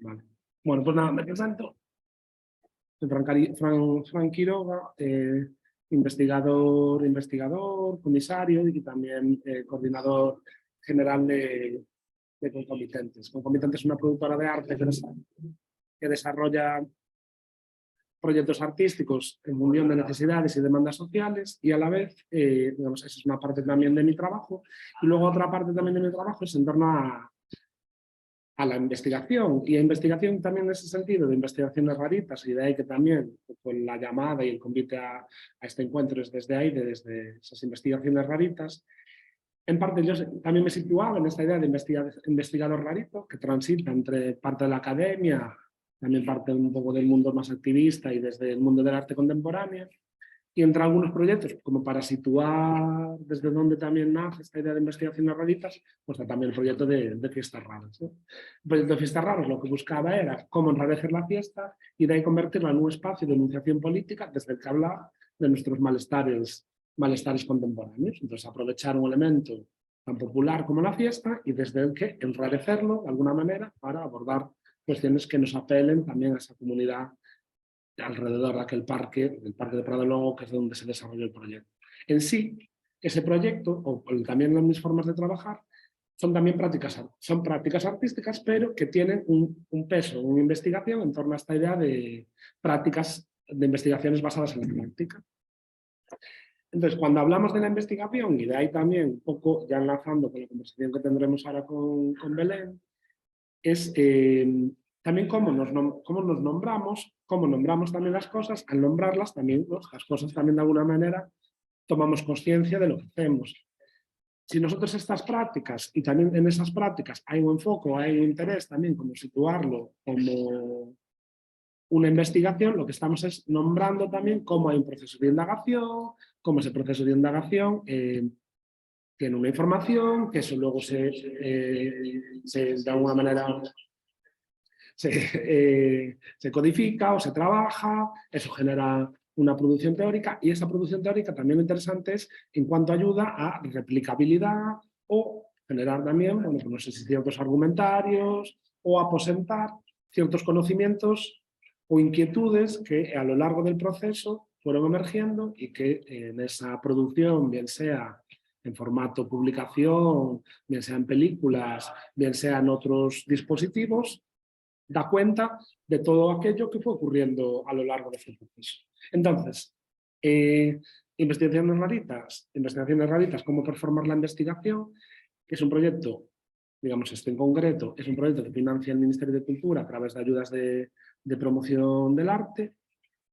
Vale. Bueno, pues nada, me presento. Soy Fran Quiroga, investigador, comisario y también coordinador general de Concomitentes. Concomitentes es una productora de arte que desarrolla proyectos artísticos en función de necesidades y demandas sociales y a la vez, digamos, esa es una parte también de mi trabajo. Y luego otra parte también de mi trabajo es en torno a la investigación, y a investigación también en ese sentido, de investigaciones raritas, y de ahí que también con la llamada y el convite a este encuentro es desde ahí, desde esas investigaciones raritas. En parte yo también me situaba en esta idea de investigador rarito, que transita entre parte de la academia, también parte un poco del mundo más activista y desde el mundo del arte contemporáneo, y entre algunos proyectos, como para situar desde dónde también nace esta idea de investigaciones raritas, pues también el proyecto de fiestas raras, ¿no? El proyecto de fiestas raras lo que buscaba era cómo enrarecer la fiesta y de ahí convertirla en un espacio de enunciación política desde el que hablar de nuestros malestares contemporáneos. Entonces aprovechar un elemento tan popular como la fiesta y desde el que enrarecerlo de alguna manera para abordar cuestiones que nos apelen también a esa comunidad alrededor de aquel parque, del Parque de Prado Longo, que es donde se desarrolló el proyecto. En sí, ese proyecto, o también las mis formas de trabajar, son también prácticas artísticas, pero que tienen un peso, una investigación en torno a esta idea de prácticas de investigaciones basadas en la práctica. Entonces, cuando hablamos de la investigación, y de ahí también un poco ya enlazando con la conversación que tendremos ahora con Belén, es también cómo nos nombramos, cómo nombramos también las cosas. Al nombrarlas también, ¿no?, las cosas también de alguna manera tomamos conciencia de lo que hacemos. Si nosotros estas prácticas, y también en esas prácticas hay un enfoque, hay un interés también como situarlo como una investigación, lo que estamos es nombrando también cómo hay un proceso de indagación, cómo ese proceso de indagación tiene una información, que eso luego de alguna manera se codifica o se trabaja, eso genera una producción teórica, y esa producción teórica también lo interesante es en cuanto ayuda a replicabilidad o generar también, bueno, pues no sé si ciertos argumentarios o aposentar ciertos conocimientos o inquietudes que a lo largo del proceso fueron emergiendo y que en esa producción, bien sea en formato publicación, bien sea en películas, bien sea en otros dispositivos, da cuenta de todo aquello que fue ocurriendo a lo largo de ese proceso. Entonces, investigaciones raritas, cómo performar la investigación, que es un proyecto, digamos, este en concreto, es un proyecto que financia el Ministerio de Cultura a través de ayudas de promoción del arte,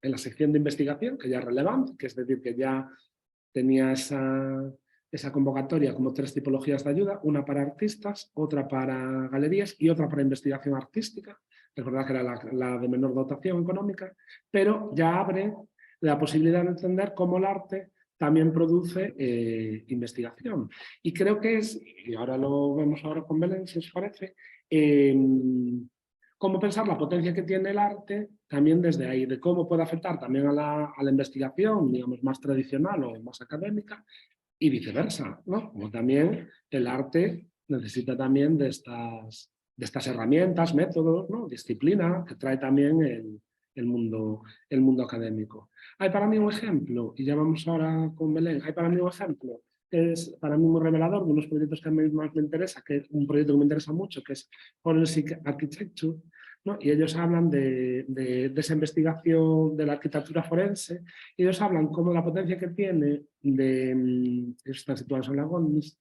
en la sección de investigación, que ya es relevante, que es decir, que ya tenía esa convocatoria como 3 tipologías de ayuda, una para artistas, otra para galerías y otra para investigación artística. Recordad que era la de menor dotación económica, pero ya abre la posibilidad de entender cómo el arte también produce investigación. Y creo que es, y ahora lo vemos ahora con Belén, si os parece, cómo pensar la potencia que tiene el arte también desde ahí, de cómo puede afectar también a la investigación, digamos, más tradicional o más académica, y viceversa, ¿no? Como también el arte necesita también de estas herramientas, métodos, ¿no?, disciplina, que trae también el mundo académico. Hay para mí un ejemplo, y ya vamos ahora con Belén, hay para mí un ejemplo que es para mí muy revelador de unos proyectos que a mí más me interesa, que es un proyecto que me interesa mucho, que es Forensic Architecture, ¿no? Y ellos hablan de esa investigación de la arquitectura forense, y ellos hablan cómo la potencia que tiene ellos están situados en la Gondis,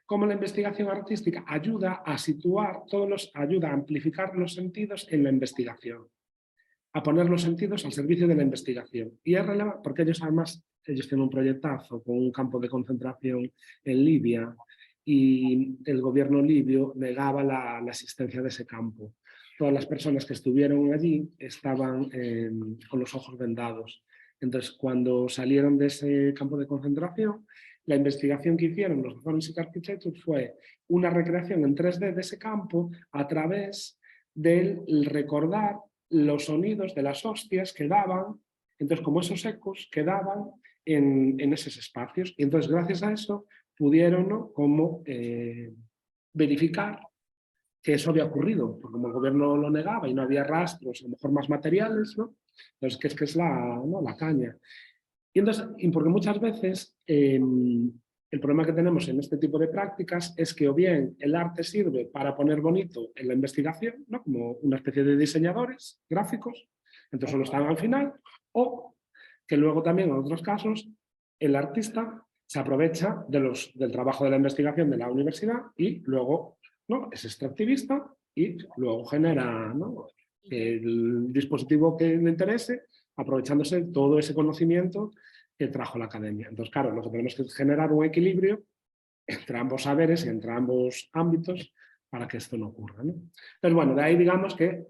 cómo la investigación artística ayuda a situar ayuda a amplificar los sentidos en la investigación, a poner los sentidos al servicio de la investigación. Y es relevante porque ellos tienen un proyectazo con un campo de concentración en Libia, y el gobierno libio negaba la existencia de ese campo. Todas las personas que estuvieron allí estaban con los ojos vendados. Entonces, cuando salieron de ese campo de concentración, la investigación que hicieron los Forensic Architects fue una recreación en 3D de ese campo a través del recordar los sonidos de las hostias que daban, entonces como esos ecos quedaban en esos espacios. Y entonces gracias a eso pudieron, ¿no?, como verificar que eso había ocurrido, porque como el gobierno lo negaba y no había rastros, a lo mejor más materiales, ¿no? Entonces, que es ¿no? La caña. Y entonces, y porque muchas veces el problema que tenemos en este tipo de prácticas es que o bien el arte sirve para poner bonito en la investigación, ¿no? Como una especie de diseñadores gráficos, entonces solo están al final, o que luego también en otros casos el artista se aprovecha del trabajo de la investigación de la universidad y luego, ¿no? Es extractivista y luego genera, ¿no? El dispositivo que le interese, aprovechándose de todo ese conocimiento que trajo la academia. Entonces, claro, lo que tenemos que generar un equilibrio entre ambos saberes y entre ambos ámbitos para que esto no ocurra, ¿no? Entonces, bueno, de ahí digamos que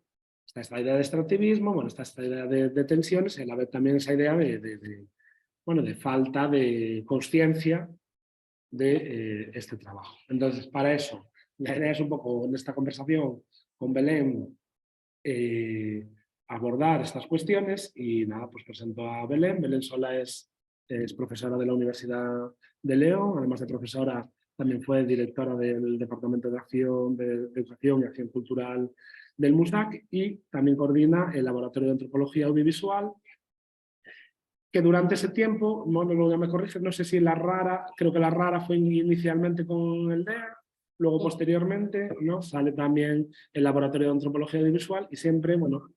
está esta idea de extractivismo, bueno, está esta idea de tensiones y a la vez también esa idea bueno, de falta de conciencia de este trabajo. Entonces, para eso, la idea es un poco en esta conversación con Belén abordar estas cuestiones y nada, pues presento a Belén. Belén Sola es profesora de la Universidad de León, además de profesora también fue directora del Departamento de Educación y Acción Cultural del MUSAC y también coordina el Laboratorio de Antropología Audiovisual, que durante ese tiempo, no me corrige, no sé si la RARA, creo que la RARA fue inicialmente con el DEA, luego posteriormente, ¿no? Sale también el Laboratorio de Antropología Audiovisual y siempre, bueno,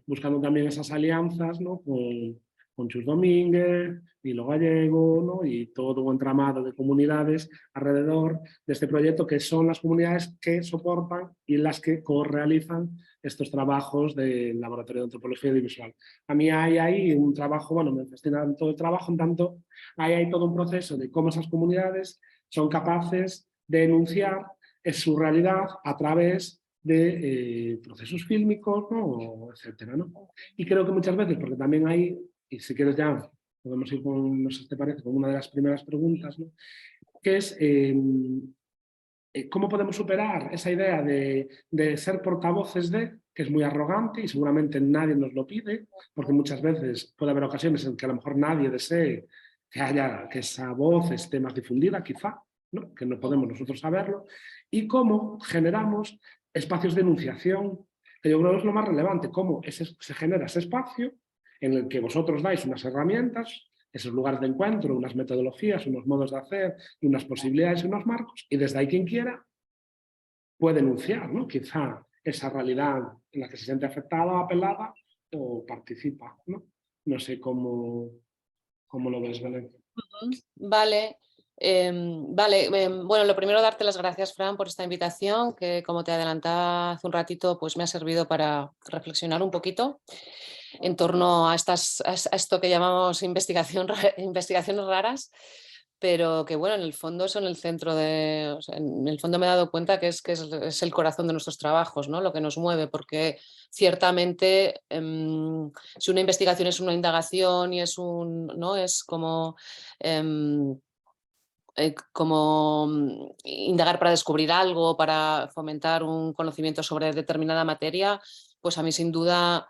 buscando también esas alianzas, ¿no? Con Chus Domínguez, Nilo Gallego, ¿no? Y todo un entramado de comunidades alrededor de este proyecto, que son las comunidades que soportan y las que co-realizan estos trabajos del Laboratorio de Antropología Audiovisual. A mí hay ahí un trabajo, bueno, me fascina todo el trabajo, en tanto hay todo un proceso de cómo esas comunidades son capaces de denunciar su realidad a través de procesos fílmicos, ¿no? Etcétera, ¿no? Y creo que muchas veces, porque también hay, y si quieres ya podemos ir con, no sé si te parece, con una de las primeras preguntas, ¿no? Que es cómo podemos superar esa idea de ser portavoces de, que es muy arrogante y seguramente nadie nos lo pide, porque muchas veces puede haber ocasiones en que a lo mejor nadie desee que esa voz esté más difundida, quizá, ¿no? Que no podemos nosotros saberlo, y cómo generamos espacios de enunciación, que yo creo que es lo más relevante, cómo se genera ese espacio en el que vosotros dais unas herramientas, esos lugares de encuentro, unas metodologías, unos modos de hacer, y unas posibilidades y unos marcos, y desde ahí quien quiera puede enunciar, ¿no? Quizá esa realidad en la que se siente afectada, apelada o participa, ¿no? No sé cómo lo ves, Belén. Vale, bueno, lo primero darte las gracias, Fran, por esta invitación, que como te adelantaba hace un ratito, pues me ha servido para reflexionar un poquito en torno a esto que llamamos investigaciones raras, pero que bueno, en el fondo son el centro de, o sea, en el fondo me he dado cuenta que es el corazón de nuestros trabajos, ¿no? Lo que nos mueve, porque ciertamente si una investigación es una indagación y ¿no? Es como indagar para descubrir algo, para fomentar un conocimiento sobre determinada materia, pues a mí sin duda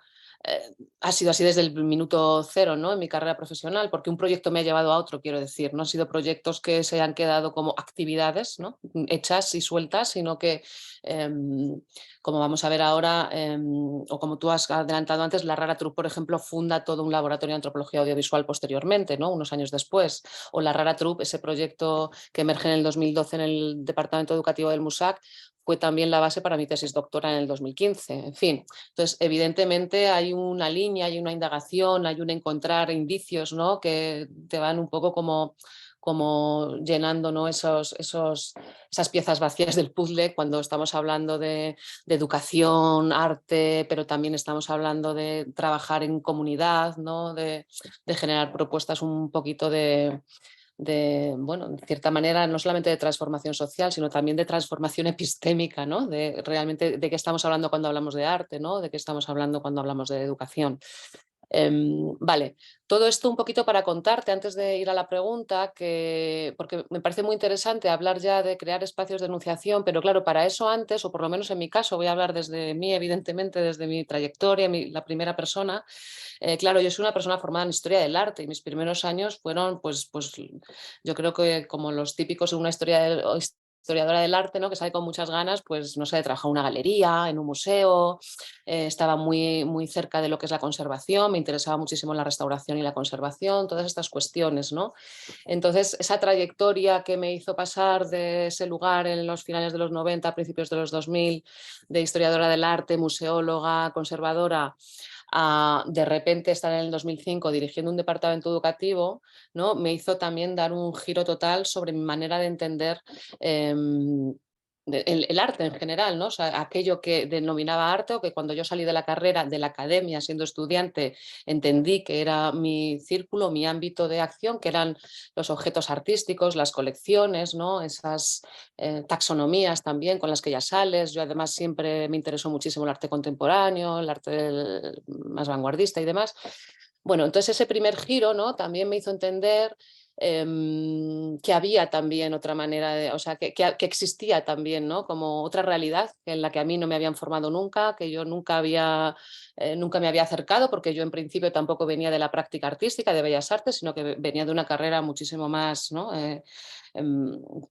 ha sido así desde el minuto cero, ¿no? En mi carrera profesional, porque un proyecto me ha llevado a otro, quiero decir, no han sido proyectos que se han quedado como actividades, ¿no? Hechas y sueltas, sino que, como vamos a ver ahora, o como tú has adelantado antes, la Rara Troupe, por ejemplo, funda todo un laboratorio de antropología audiovisual posteriormente, ¿no? Unos años después, o la Rara Troupe, ese proyecto que emerge en el 2012 en el Departamento Educativo del MUSAC, fue también la base para mi tesis doctoral en el 2015. En fin, entonces evidentemente hay una línea, hay una indagación, hay un encontrar indicios, ¿no? Que te van un poco como llenando, ¿no? esas piezas vacías del puzzle cuando estamos hablando de educación, arte, pero también estamos hablando de trabajar en comunidad, ¿no? De generar propuestas un poquito bueno, en cierta manera, no solamente de transformación social, sino también de transformación epistémica, ¿no? De realmente de qué estamos hablando cuando hablamos de arte, ¿no? De qué estamos hablando cuando hablamos de educación. Vale, todo esto un poquito para contarte antes de ir a la pregunta, porque me parece muy interesante hablar ya de crear espacios de enunciación, pero claro, para eso antes, o por lo menos en mi caso, voy a hablar desde mí, evidentemente, desde mi trayectoria, la primera persona. Claro, yo soy una persona formada en historia del arte y mis primeros años fueron, pues yo creo que como los típicos en una historia historiadora del arte, ¿no? Que sale con muchas ganas, pues no sé, de trabajar en una galería, en un museo, estaba muy, muy cerca de lo que es la conservación, me interesaba muchísimo la restauración y la conservación, todas estas cuestiones, ¿no? Entonces, esa trayectoria que me hizo pasar de ese lugar en los finales de los 90, principios de los 2000, de historiadora del arte, museóloga, conservadora, a de repente estar en el 2005 dirigiendo un departamento educativo, ¿no? Me hizo también dar un giro total sobre mi manera de entender el arte en general, ¿no? O sea, aquello que denominaba arte, o que cuando yo salí de la carrera, de la academia, siendo estudiante, entendí que era mi círculo, mi ámbito de acción, que eran los objetos artísticos, las colecciones, ¿no? Esas taxonomías también con las que ya sales. Yo además siempre me interesó muchísimo el arte contemporáneo, el arte más vanguardista y demás. Bueno, entonces ese primer giro, ¿no? También me hizo entender que había también otra manera de, o sea, que existía también, ¿no? Como otra realidad en la que a mí no me habían formado nunca, que yo nunca me había acercado, porque yo en principio tampoco venía de la práctica artística, de Bellas Artes, sino que venía de una carrera muchísimo más, ¿no?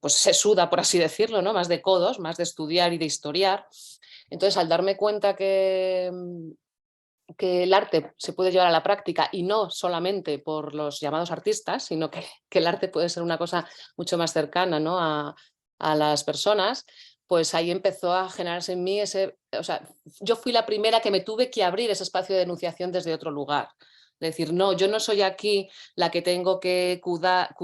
Pues sesuda, por así decirlo, ¿no? Más de codos, más de estudiar y de historiar. Entonces, al darme cuenta que el arte se puede llevar a la práctica y no solamente por los llamados artistas, sino que el arte puede ser una cosa mucho más cercana, ¿no? a las personas, pues ahí empezó a generarse en mí ese, o sea, yo fui la primera que me tuve que abrir ese espacio de denunciación desde otro lugar. Es decir, no, yo no soy aquí la que tengo que cuidar,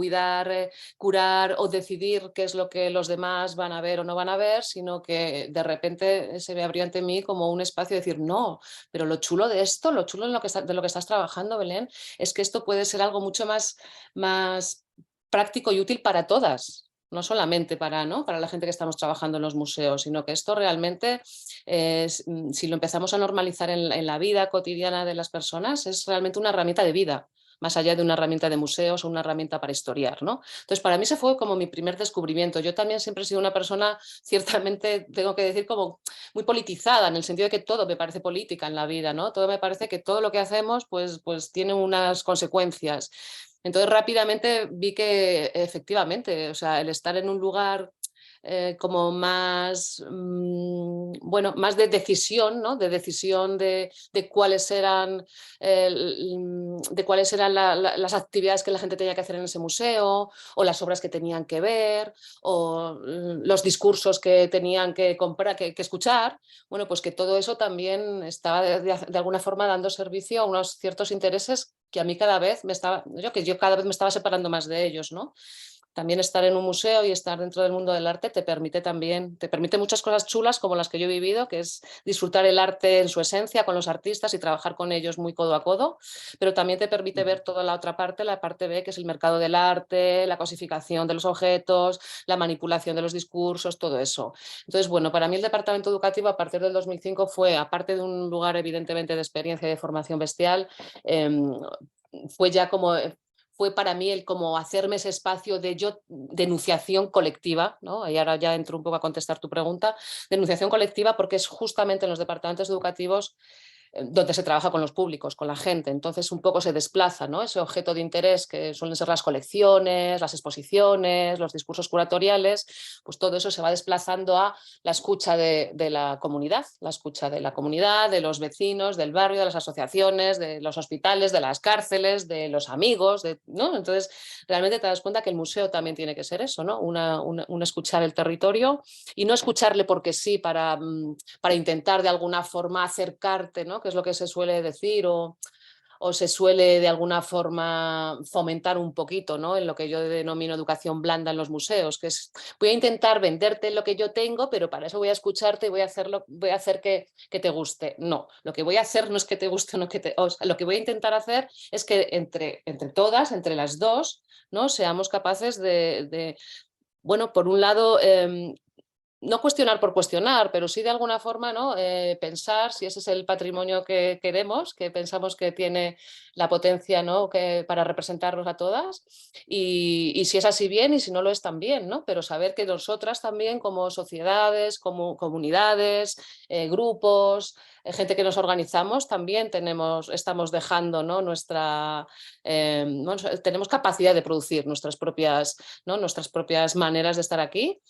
curar o decidir qué es lo que los demás van a ver o no van a ver, sino que de repente se me abrió ante mí como un espacio de decir, no, pero lo chulo de esto, lo chulo de lo que estás trabajando, Belén, es que esto puede ser algo mucho más práctico y útil para todas. No solamente para, ¿no? para la gente que estamos trabajando en los museos, sino que esto realmente, si lo empezamos a normalizar en la vida cotidiana de las personas, es realmente una herramienta de vida, más allá de una herramienta de museos o una herramienta para historiar, ¿no? Entonces, para mí ese fue como mi primer descubrimiento. Yo también siempre he sido una persona, ciertamente, tengo que decir, como muy politizada, en el sentido de que todo me parece política en la vida, ¿no? Todo me parece que todo lo que hacemos pues tiene unas consecuencias. Entonces rápidamente vi que efectivamente, o sea, el estar en un lugar como más, bueno, más de decisión, ¿no? De decisión de cuáles eran, de cuáles eran las actividades que la gente tenía que hacer en ese museo, o las obras que tenían que ver, o los discursos que tenían que comprar, que escuchar. Bueno, pues que todo eso también estaba de alguna forma dando servicio a unos ciertos intereses que a mí cada vez yo cada vez me estaba separando más de ellos, ¿no? También estar en un museo y estar dentro del mundo del arte te permite muchas cosas chulas como las que yo he vivido, que es disfrutar el arte en su esencia con los artistas y trabajar con ellos muy codo a codo, pero también te permite ver toda la otra parte, la parte B, que es el mercado del arte, la cosificación de los objetos, la manipulación de los discursos, todo eso. Entonces, bueno, para mí el departamento educativo a partir del 2005 fue, aparte de un lugar evidentemente de experiencia y de formación bestial, fue ya como fue para mí el como hacerme ese espacio de enunciación colectiva, ¿no? Y ahora ya entro un poco a contestar tu pregunta, de enunciación colectiva, porque es justamente en los departamentos educativos donde se trabaja con los públicos, con la gente. Entonces un poco se desplaza, ¿no? Ese objeto de interés que suelen ser las colecciones, las exposiciones, los discursos curatoriales, pues todo eso se va desplazando a la escucha de la comunidad, de los vecinos, del barrio, de las asociaciones, de los hospitales, de las cárceles, de los amigos, ¿no? Entonces realmente te das cuenta que el museo también tiene que ser eso, ¿no? Una escuchar el territorio y no escucharle porque sí, para intentar de alguna forma acercarte, ¿no? Que es lo que se suele decir, o se suele de alguna forma fomentar un poquito, ¿no? En lo que yo denomino educación blanda en los museos, que es voy a intentar venderte lo que yo tengo, pero para eso voy a escucharte y voy a hacer que te guste. No, lo que voy a hacer no es que te guste o no que te... O sea, lo que voy a intentar hacer es que entre todas, entre las dos, ¿no? Seamos capaces bueno, por un lado, no cuestionar por cuestionar, pero sí de alguna forma, ¿no? Pensar si ese es el patrimonio que queremos, que pensamos que tiene la potencia, ¿no? para representarnos a todas, y si es así bien y si no lo es también, ¿no? Pero saber que nosotras también como sociedades, como comunidades, grupos, gente que nos organizamos también estamos dejando, ¿no? Tenemos capacidad de producir nuestras propias maneras de estar aquí.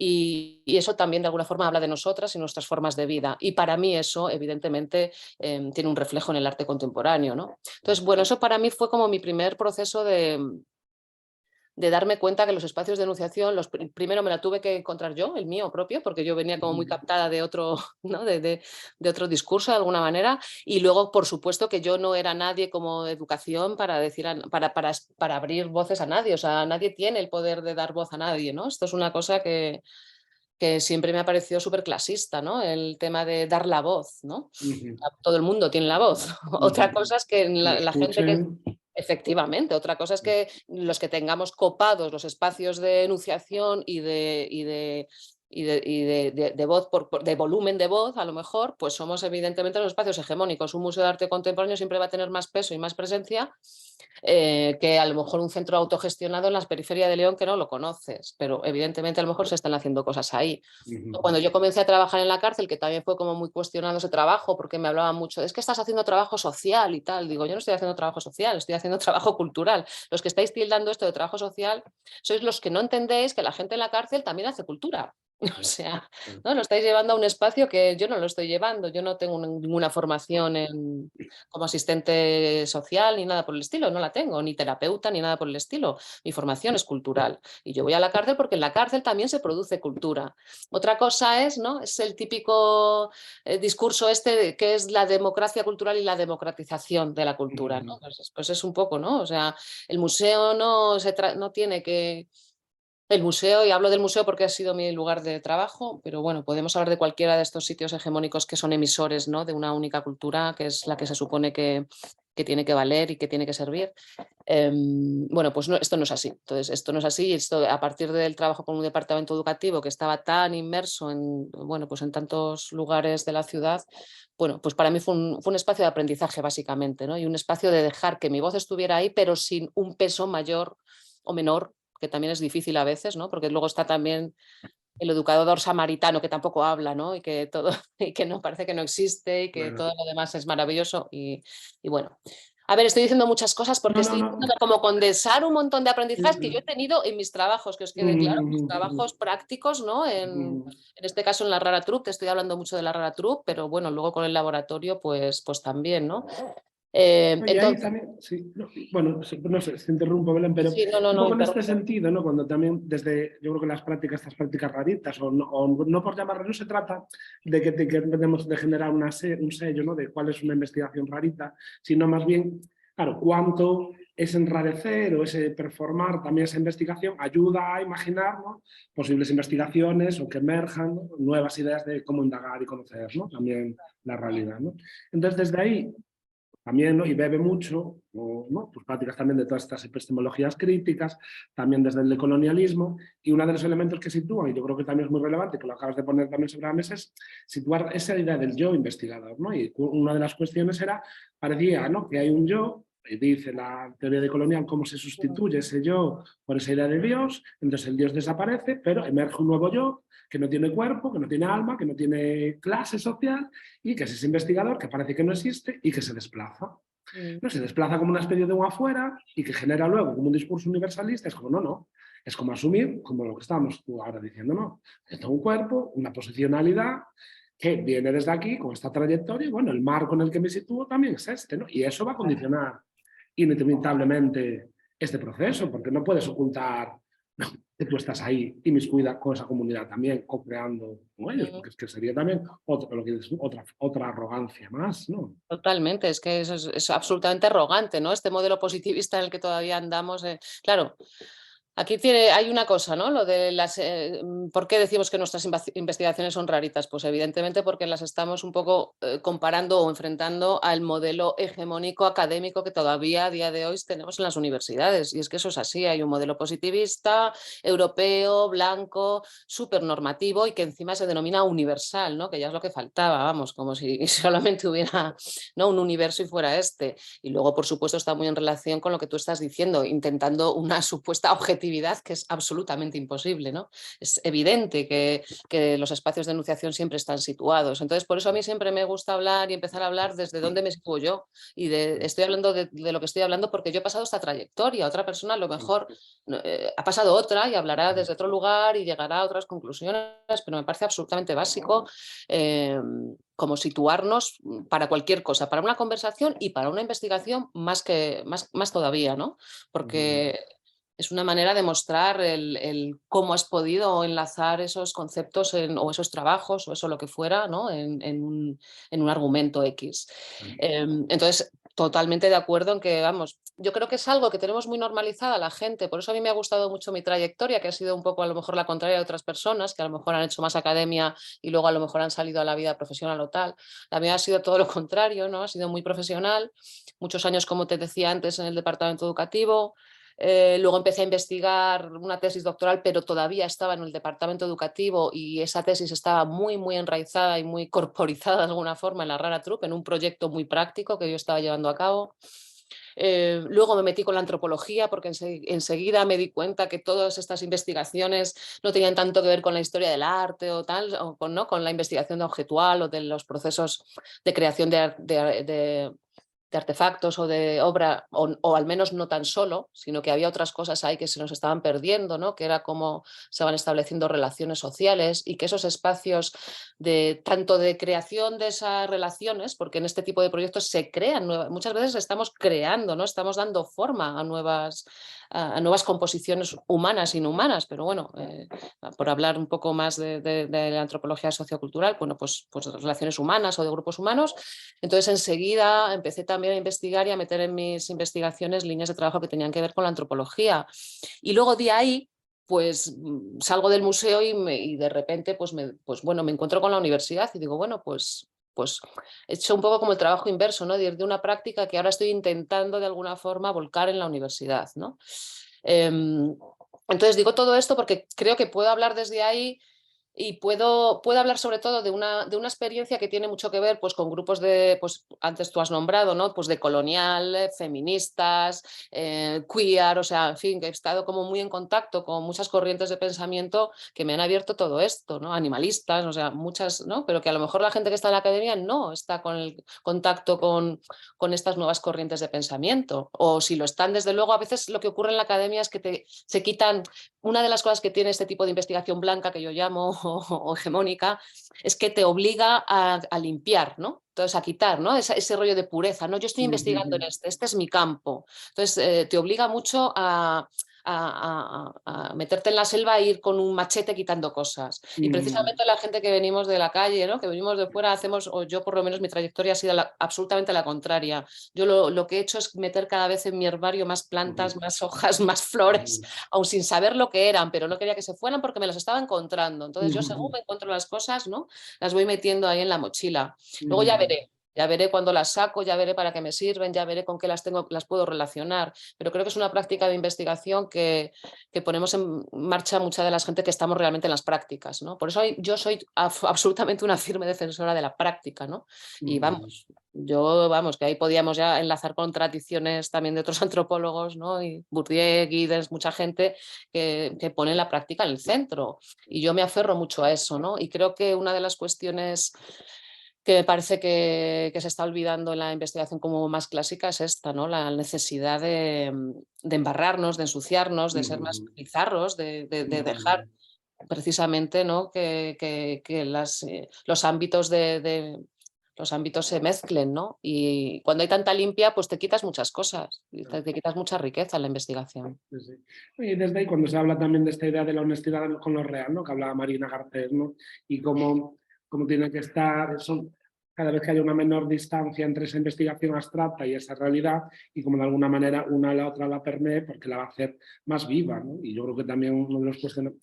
Y eso también de alguna forma habla de nosotras y nuestras formas de vida. Y para mí eso, evidentemente, tiene un reflejo en el arte contemporáneo, ¿no? Entonces, bueno, eso para mí fue como mi primer proceso de darme cuenta que los espacios de enunciación, primero me la tuve que encontrar yo, el mío propio, porque yo venía como muy captada de otro, ¿no? de otro discurso de alguna manera, y luego, por supuesto, que yo no era nadie como educación para decir, para abrir voces a nadie, o sea, nadie tiene el poder de dar voz a nadie, ¿no? Esto es una cosa que siempre me ha parecido súper clasista, ¿no? El tema de dar la voz, ¿no? Todo el mundo tiene la voz. Otra cosa es que la gente que... Efectivamente, otra cosa es que los que tengamos copados los espacios de enunciación y de voz, de volumen de voz, a lo mejor, pues somos evidentemente los espacios hegemónicos. Un museo de arte contemporáneo siempre va a tener más peso y más presencia que a lo mejor un centro autogestionado en las periferias de León que no lo conoces, pero evidentemente a lo mejor se están haciendo cosas ahí. Cuando yo comencé a trabajar en la cárcel, que también fue como muy cuestionado ese trabajo, porque me hablaban mucho, es que estás haciendo trabajo social y tal. Digo, yo no estoy haciendo trabajo social, estoy haciendo trabajo cultural. Los que estáis tildando esto de trabajo social sois los que no entendéis que la gente en la cárcel también hace cultura. O sea, ¿no? Lo estáis llevando a un espacio que yo no lo estoy llevando. Yo no tengo ninguna formación como asistente social ni nada por el estilo, no la tengo, ni terapeuta ni nada por el estilo. Mi formación es cultural y yo voy a la cárcel porque en la cárcel también se produce cultura. Otra cosa es, ¿no? Es el típico discurso que es la democracia cultural y la democratización de la cultura, ¿no? Pues es un poco, ¿no? O sea, el museo no tiene que... El museo, y hablo del museo porque ha sido mi lugar de trabajo, pero bueno, podemos hablar de cualquiera de estos sitios hegemónicos que son emisores, ¿no? De una única cultura, que es la que se supone que tiene que valer y que tiene que servir. Bueno, pues no, esto no es así. Entonces, esto no es así. Esto, a partir del trabajo con un departamento educativo que estaba tan inmerso bueno, pues en tantos lugares de la ciudad, bueno, pues para mí fue un espacio de aprendizaje básicamente, ¿no? Y un espacio de dejar que mi voz estuviera ahí, pero sin un peso mayor o menor, que también es difícil a veces, ¿no? Porque luego está también el educador samaritano que tampoco habla, ¿no? Y que todo, y que no parece que no existe y que todo lo demás es maravilloso. Y bueno. A ver, estoy diciendo muchas cosas porque estoy intentando como condensar un montón de aprendizajes que yo he tenido en mis trabajos, que os quede claro, mis trabajos prácticos, ¿no? En este caso en la Rara Troupe, te estoy hablando mucho de la Rara Troupe, pero bueno, luego con el laboratorio, pues también, ¿no? Y ahí también, sí, bueno, no sé, se interrumpo, Belén, pero sí, un poco en este sentido, ¿no? Cuando también desde, yo creo que estas prácticas raritas, o no por llamarlo, no se trata de que tenemos de generar un sello, ¿no? De cuál es una investigación rarita, sino más bien, claro, cuánto ese enrarecer o ese performar también esa investigación ayuda a imaginar, ¿no? Posibles investigaciones o que emerjan, ¿no? Nuevas ideas de cómo indagar y conocer, ¿no? También la realidad, ¿no? Entonces, desde ahí también, ¿no? Y bebe mucho, ¿no? Pues prácticas también de todas estas epistemologías críticas, también desde el decolonialismo, y uno de los elementos que sitúan, y yo creo que también es muy relevante, que lo acabas de poner también sobre la mesa, es situar esa idea del yo investigador, ¿no? Y una de las cuestiones era, parecía, ¿no? Que hay un yo, y dice la teoría decolonial cómo se sustituye ese yo por esa idea de Dios, entonces el Dios desaparece, pero emerge un nuevo yo, que no tiene cuerpo, que no tiene alma, que no tiene clase social, y que es ese investigador que parece que no existe y que se desplaza. No se desplaza como una especie de un afuera y que genera luego como un discurso universalista. Es como, no. Es como asumir, como lo que estamos tú ahora diciendo, no. Yo tengo un cuerpo, una posicionalidad que viene desde aquí con esta trayectoria y bueno, el marco en el que me sitúo también es este, ¿no? Y eso va a condicionar inevitablemente este proceso, porque no puedes ocultar que tú estás ahí inmiscuida con esa comunidad también, co-creando con ellos, porque es que sería también otra arrogancia más, ¿no? Totalmente, es que eso es absolutamente arrogante, ¿no? Este modelo positivista en el que todavía andamos. Claro, aquí hay una cosa, ¿no? Lo de ¿por qué decimos que nuestras investigaciones son raritas? Pues evidentemente porque las estamos un poco comparando o enfrentando al modelo hegemónico académico que todavía a día de hoy tenemos en las universidades. Y es que eso es así, hay un modelo positivista, europeo, blanco, súper normativo y que encima se denomina universal, ¿no? Que ya es lo que faltaba, vamos, como si solamente hubiera, ¿no? Un universo y fuera este. Y luego, por supuesto, está muy en relación con lo que tú estás diciendo, intentando una supuesta objetividad creatividad que es absolutamente imposible, ¿no? Es evidente que los espacios de enunciación siempre están situados. Entonces, por eso a mí siempre me gusta hablar y empezar a hablar desde dónde me sitúo yo. Y estoy hablando de lo que estoy hablando porque yo he pasado esta trayectoria. Otra persona a lo mejor ha pasado otra y hablará desde otro lugar y llegará a otras conclusiones, pero me parece absolutamente básico como situarnos para cualquier cosa, para una conversación y para una investigación más todavía, ¿no? Porque es una manera de mostrar el cómo has podido enlazar esos conceptos o esos trabajos o eso lo que fuera, ¿no? en un argumento X. Entonces, totalmente de acuerdo en que, vamos, yo creo que es algo que tenemos muy normalizada la gente, por eso a mí me ha gustado mucho mi trayectoria, que ha sido un poco a lo mejor la contraria de otras personas, que a lo mejor han hecho más academia y luego a lo mejor han salido a la vida profesional o tal. La mía ha sido todo lo contrario, ¿no? Ha sido muy profesional, muchos años, como te decía antes, en el departamento educativo. Luego empecé a investigar una tesis doctoral, pero todavía estaba en el departamento educativo y esa tesis estaba muy, muy enraizada y muy corporizada de alguna forma en la Rara Troupe, en un proyecto muy práctico que yo estaba llevando a cabo. Luego me metí con la antropología porque enseguida me di cuenta que todas estas investigaciones no tenían tanto que ver con la historia del arte o tal, o con, ¿no? con la investigación objetual o de los procesos de creación de artefactos o de obra, o al menos no tan solo, sino que había otras cosas ahí que se nos estaban perdiendo, ¿no? Que era cómo se van estableciendo relaciones sociales y que esos espacios tanto de creación de esas relaciones, porque en este tipo de proyectos se crean muchas veces estamos creando, ¿no? Estamos dando forma a nuevas composiciones humanas e inhumanas, pero bueno, por hablar un poco más de la antropología sociocultural, bueno, pues relaciones humanas o de grupos humanos. Entonces enseguida empecé también a investigar y a meter en mis investigaciones líneas de trabajo que tenían que ver con la antropología. Y luego de ahí pues salgo del museo y de repente pues bueno, me encuentro con la universidad y digo, bueno, pues he hecho un poco como el trabajo inverso, ¿no? De una práctica que ahora estoy intentando de alguna forma volcar en la universidad, ¿no? Entonces digo todo esto porque creo que puedo hablar desde ahí y puedo hablar sobre todo de una experiencia que tiene mucho que ver pues, con grupos pues antes tú has nombrado, ¿no? Pues de colonial, feministas, queer, o sea, en fin, que he estado como muy en contacto con muchas corrientes de pensamiento que me han abierto todo esto, ¿no? Animalistas, o sea, muchas, ¿no? Pero que a lo mejor la gente que está en la academia no está con el contacto con estas nuevas corrientes de pensamiento. O si lo están, desde luego, a veces lo que ocurre en la academia es que se quitan. Una de las cosas que tiene este tipo de investigación blanca, que yo llamo, o hegemónica, es que te obliga a limpiar, ¿no? Entonces, a quitar, ¿no? Ese rollo de pureza, ¿no? Yo estoy investigando en este es mi campo. Entonces, te obliga mucho a meterte en la selva e ir con un machete quitando cosas. Y precisamente la gente que venimos de la calle, ¿no? Que venimos de fuera, o yo por lo menos mi trayectoria ha sido absolutamente la contraria. Yo lo que he hecho es meter cada vez en mi herbario más plantas, más hojas, más flores, aun sin saber lo que eran, pero no quería que se fueran porque me las estaba encontrando. Entonces yo según me encuentro las cosas, ¿no? Las voy metiendo ahí en la mochila. Luego ya veré cuándo las saco, ya veré para qué me sirven, ya veré con qué las puedo relacionar. Pero creo que es una práctica de investigación que ponemos en marcha mucha de la gente que estamos realmente en las prácticas, ¿no? Por eso yo soy absolutamente una firme defensora de la práctica, ¿no? Y vamos, que ahí podíamos ya enlazar con tradiciones también de otros antropólogos, ¿no? Y Bourdieu, Giddens, mucha gente que pone la práctica en el centro. Y yo me aferro mucho a eso, ¿no? Y creo que una de las cuestiones que me parece que se está olvidando en la investigación como más clásica es esta, ¿no? La necesidad de embarrarnos, de ensuciarnos, de ser más bizarros, de dejar precisamente, ¿no? que los ámbitos los ámbitos se mezclen, ¿no? Y cuando hay tanta limpia, pues te quitas muchas cosas, te quitas mucha riqueza en la investigación. Sí, sí. Y desde ahí cuando se habla también de esta idea de la honestidad con lo real, ¿no? Que hablaba Marina Garcés, ¿no? Y cómo tiene que estar eso, cada vez que haya una menor distancia entre esa investigación abstracta y esa realidad, y como de alguna manera una a la otra la permee porque la va a hacer más viva, ¿no? Y yo creo que también uno de los cuestiones,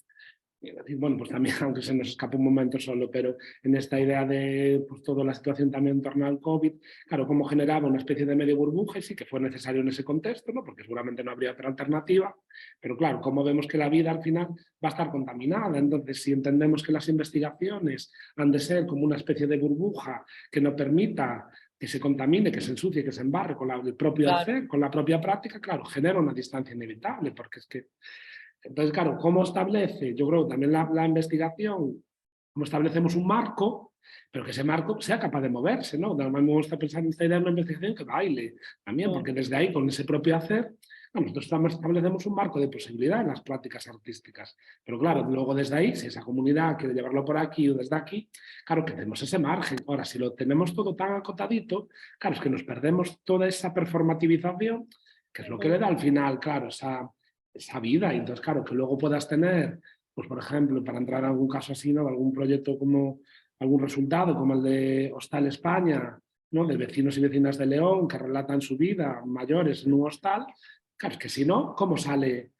bueno, pues también, aunque se nos escapa un momento solo, pero en esta idea de pues, toda la situación también en torno al COVID, claro, cómo generaba una especie de medio burbuja y sí que fue necesario en ese contexto, ¿no? Porque seguramente no habría otra alternativa, pero claro, cómo vemos que la vida al final va a estar contaminada. Entonces, si entendemos que las investigaciones han de ser como una especie de burbuja que no permita que se contamine, que se ensucie, que se embarre con el propio hacer, con la propia práctica, claro, genera una distancia inevitable, porque es que Entonces, claro, ¿cómo establece? Yo creo que también la investigación, cómo establecemos un marco, pero que ese marco sea capaz de moverse, ¿no? Además me gusta pensar en esta idea de una investigación que baile también, porque desde ahí, con ese propio hacer, nosotros establecemos un marco de posibilidad en las prácticas artísticas. Pero claro, luego desde ahí, si esa comunidad quiere llevarlo por aquí o desde aquí, claro que tenemos ese margen. Ahora, si lo tenemos todo tan acotadito, claro, es que nos perdemos toda esa performativización, que es lo que le da al final, claro, esa vida. Y entonces, claro, que luego puedas tener, pues por ejemplo, para entrar a algún caso así, ¿no? Algún proyecto como algún resultado, como el de Hostal España, ¿no? De vecinos y vecinas de León que relatan su vida mayores en un hostal. Claro, es que si no, cómo sale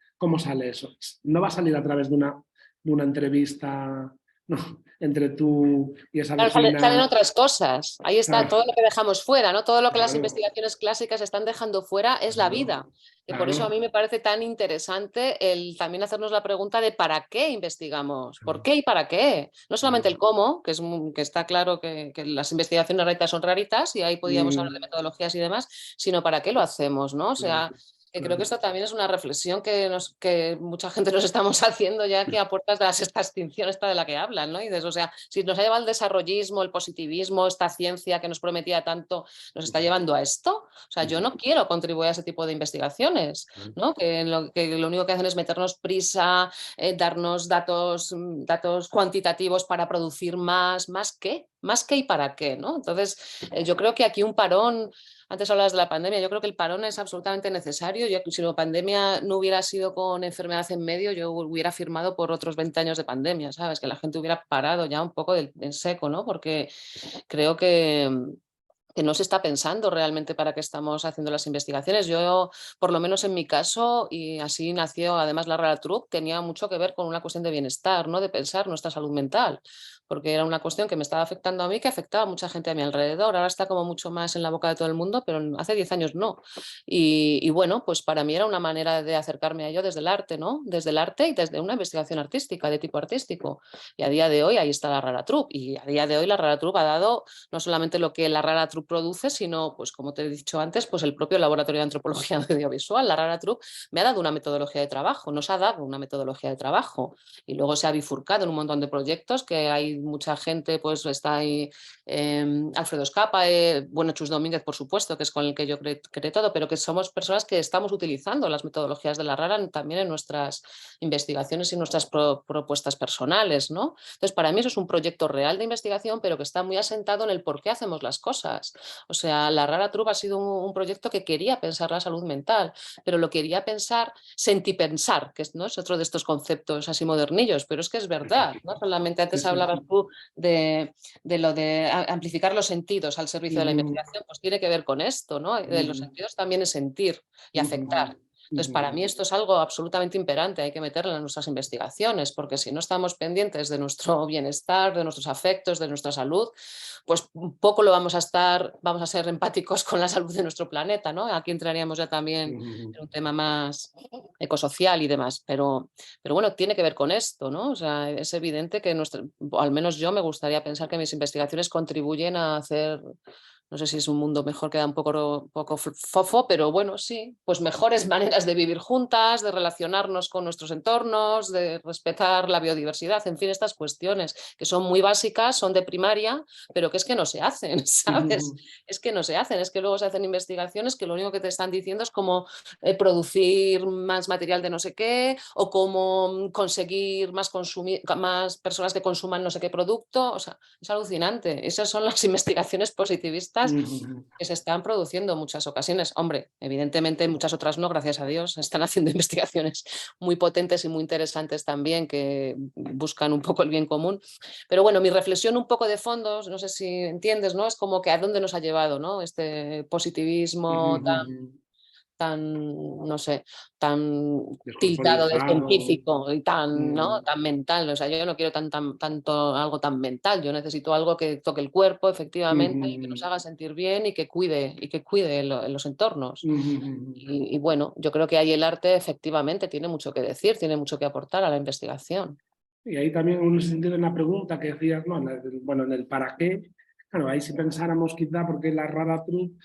eso? No va a salir a través de una entrevista, ¿no? Entre tú y esa Claro, salen vecina. otras cosas. Ahí está Claro, todo lo que dejamos fuera, ¿no? Todo lo que las claro, investigaciones clásicas están dejando fuera es la claro, vida. Y por eso a claro, mí me parece tan interesante el también hacernos la pregunta de ¿para qué investigamos? ¿Por qué y para qué? No solamente el cómo, que está claro que las investigaciones raritas son raritas y ahí podíamos hablar de metodologías y demás, sino para qué lo hacemos, ¿no? O sea, que creo que esto también es una reflexión que mucha gente nos estamos haciendo ya aquí a puertas de la sexta extinción esta de la que hablan, ¿no? Y dices, o sea, si nos ha llevado el desarrollismo, el positivismo, esta ciencia que nos prometía tanto, ¿nos está llevando a esto? O sea, yo no quiero contribuir a ese tipo de investigaciones, ¿no? Que lo único que hacen es meternos prisa, darnos datos cuantitativos para producir más qué y para qué, ¿no? Entonces, yo creo que aquí un parón. Antes hablabas de la pandemia, yo creo que el parón es absolutamente necesario. Si la pandemia no hubiera sido con enfermedad en medio, yo hubiera firmado por otros 20 años de pandemia, ¿sabes? Que la gente hubiera parado ya un poco en seco, ¿no? Porque creo que no se está pensando realmente para qué estamos haciendo las investigaciones. Yo, por lo menos en mi caso, y así nació además la Rara Troupe, tenía mucho que ver con una cuestión de bienestar, ¿no? De pensar nuestra salud mental, porque era una cuestión que me estaba afectando a mí, que afectaba a mucha gente a mi alrededor. Ahora está como mucho más en la boca de todo el mundo, pero hace 10 años no. Y bueno, pues para mí era una manera de acercarme a ello desde el arte, ¿no? Desde el arte y desde una investigación artística, de tipo artístico. Y a día de hoy ahí está la Rara Troupe. Y a día de hoy la Rara Troupe ha dado no solamente lo que la Rara Troupe produce, sino, pues como te he dicho antes, pues el propio Laboratorio de Antropología Audiovisual. La Rara Troupe me ha dado una metodología de trabajo, nos ha dado una metodología de trabajo y luego se ha bifurcado en un montón de proyectos que hay mucha gente, pues está ahí Alfredo Escapa, bueno, Chus Domínguez, por supuesto, que es con el que yo creé todo, pero que somos personas que estamos utilizando las metodologías de la Rara también en nuestras investigaciones y nuestras propuestas personales, ¿no? Entonces, para mí eso es un proyecto real de investigación, pero que está muy asentado en el por qué hacemos las cosas. O sea, la Rara Troupe ha sido un proyecto que quería pensar la salud mental, pero lo quería pensar, sentipensar, que ¿no? Es otro de estos conceptos así modernillos, pero es que es verdad, ¿no? Solamente antes hablabas tú de lo de amplificar los sentidos al servicio de la investigación, pues tiene que ver con esto, ¿no? De los sentidos también es sentir y afectar. Entonces, para mí esto es algo absolutamente imperante, hay que meterlo en nuestras investigaciones, porque si no estamos pendientes de nuestro bienestar, de nuestros afectos, de nuestra salud, pues poco lo vamos a ser empáticos con la salud de nuestro planeta, ¿no? Aquí entraríamos ya también en un tema más ecosocial y demás, pero bueno, tiene que ver con esto, ¿no? O sea, es evidente que o al menos yo me gustaría pensar que mis investigaciones contribuyen a hacer, no sé si es un mundo mejor, queda un poco fofo, pero bueno, sí, pues mejores maneras de vivir juntas, de relacionarnos con nuestros entornos, de respetar la biodiversidad, en fin, estas cuestiones que son muy básicas, son de primaria, pero que es que no se hacen, ¿sabes? Es que no se hacen, es que luego se hacen investigaciones que lo único que te están diciendo es cómo producir más material de no sé qué o cómo conseguir más personas que consuman no sé qué producto, o sea, es alucinante. Esas son las investigaciones positivistas que se están produciendo en muchas ocasiones. Hombre, evidentemente muchas otras no, gracias a Dios, están haciendo investigaciones muy potentes y muy interesantes también que buscan un poco el bien común. Pero bueno, mi reflexión un poco de fondo, no sé si entiendes, ¿no? Es como que a dónde nos ha llevado, ¿no? Este positivismo tan, no sé, tan tildado de descorporizado. científico y tan, ¿no? Tan mental. O sea, yo no quiero tanto algo tan mental, yo necesito algo que toque el cuerpo, efectivamente, y que nos haga sentir bien y que cuide los entornos. Y bueno, yo creo que ahí el arte efectivamente tiene mucho que decir, tiene mucho que aportar a la investigación. Y ahí también, en ese sentido, en la pregunta que decías, ¿no? Bueno, en el para qué, claro, ahí si pensáramos quizá, porque la Rara Troupe,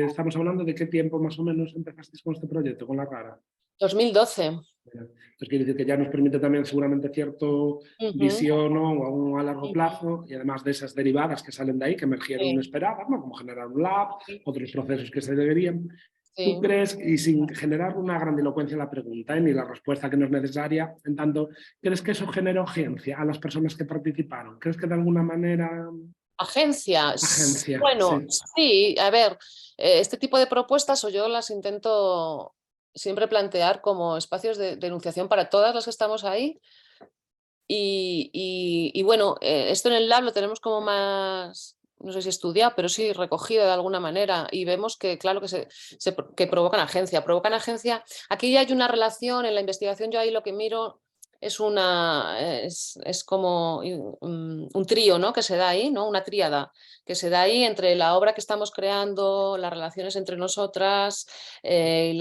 estamos hablando de qué tiempo más o menos empezasteis con este proyecto, con la Rara. 2012. Entonces quiere decir que ya nos permite también seguramente cierto visión, ¿no? A largo plazo, y además de esas derivadas que salen de ahí, que emergieron Sí, inesperadas, ¿no? Como generar un lab, otros procesos que se deberían. ¿Tú sí. crees, y sin generar una grandilocuencia en la pregunta, ni la respuesta que no es necesaria, en tanto, ¿crees que eso generó agencia a las personas que participaron? ¿Crees que de alguna manera Agencias. agencia? Bueno, Sí. sí, a ver, este tipo de propuestas o yo las intento siempre plantear como espacios de enunciación para todas las que estamos ahí. Y bueno, esto en el lab lo tenemos como más, no sé si estudiado, pero sí recogido de alguna manera y vemos que, claro, que provocan agencia. Provocan agencia. Aquí ya hay una relación en la investigación, yo ahí lo que miro es como un trío, ¿no? Que se da ahí, ¿no? Una tríada que se da ahí entre la obra que estamos creando, las relaciones entre nosotras y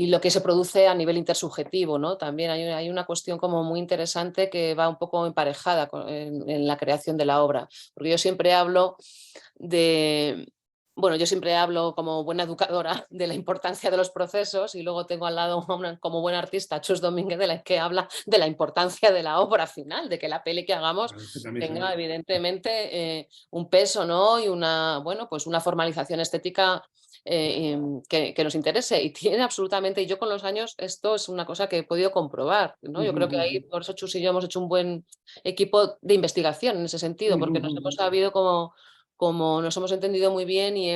lo que se produce a nivel intersubjetivo, ¿no? También hay una cuestión como muy interesante que va un poco emparejada en la creación de la obra, porque yo siempre hablo de, bueno, yo siempre hablo como buena educadora de la importancia de los procesos y luego tengo al lado como buen artista Chus Domínguez de la que habla de la importancia de la obra final, de que la peli que hagamos Que también tenga evidentemente un peso, ¿no? Y bueno, pues una formalización estética que nos interese y tiene absolutamente, y yo con los años esto es una cosa que he podido comprobar, ¿no? Yo creo que ahí por eso Chus y yo hemos hecho un buen equipo de investigación en ese sentido, porque nos hemos sabido como nos hemos entendido muy bien y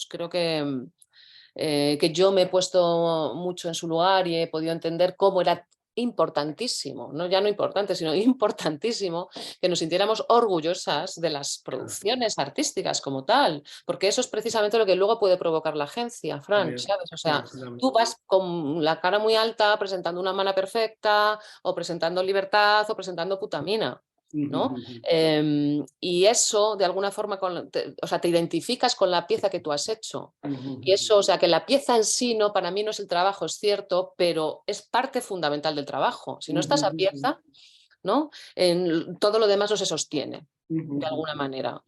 creo que yo me he puesto mucho en su lugar y he podido entender cómo era importantísimo, no ya no importante, sino importantísimo que nos sintiéramos orgullosas de las producciones artísticas como tal, porque eso es precisamente lo que luego puede provocar la agencia, Fran, también, ¿sabes? O sí, sea, tú absolutamente. vas con la cara muy alta presentando Una mana perfecta o presentando Libertad o presentando Putamina, ¿no? Y eso, de alguna forma, o sea, te identificas con la pieza que tú has hecho. Y eso, o sea, que la pieza en sí, no, para mí no es el trabajo, es cierto, pero es parte fundamental del trabajo. Si no está esa pieza, ¿no? Todo lo demás no se sostiene, de alguna manera.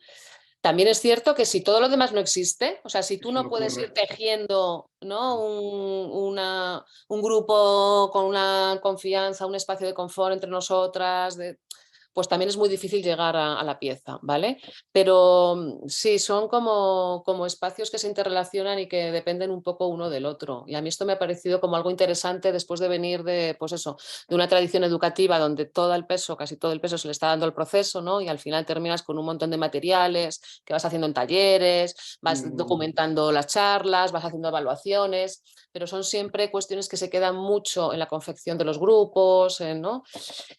También es cierto que si todo lo demás no existe, o sea, si tú Eso no no puedes ocurre. ir tejiendo, ¿no? Un grupo con una confianza, un espacio de confort entre nosotras, pues también es muy difícil llegar a la pieza, ¿vale? Pero sí, son como espacios que se interrelacionan y que dependen un poco uno del otro. Y a mí esto me ha parecido como algo interesante después de venir pues eso, de una tradición educativa donde todo el peso, casi todo el peso se le está dando al proceso, ¿no? Y al final terminas con un montón de materiales que vas haciendo en talleres, vas documentando las charlas, vas haciendo evaluaciones, pero son siempre cuestiones que se quedan mucho en la confección de los grupos, ¿no?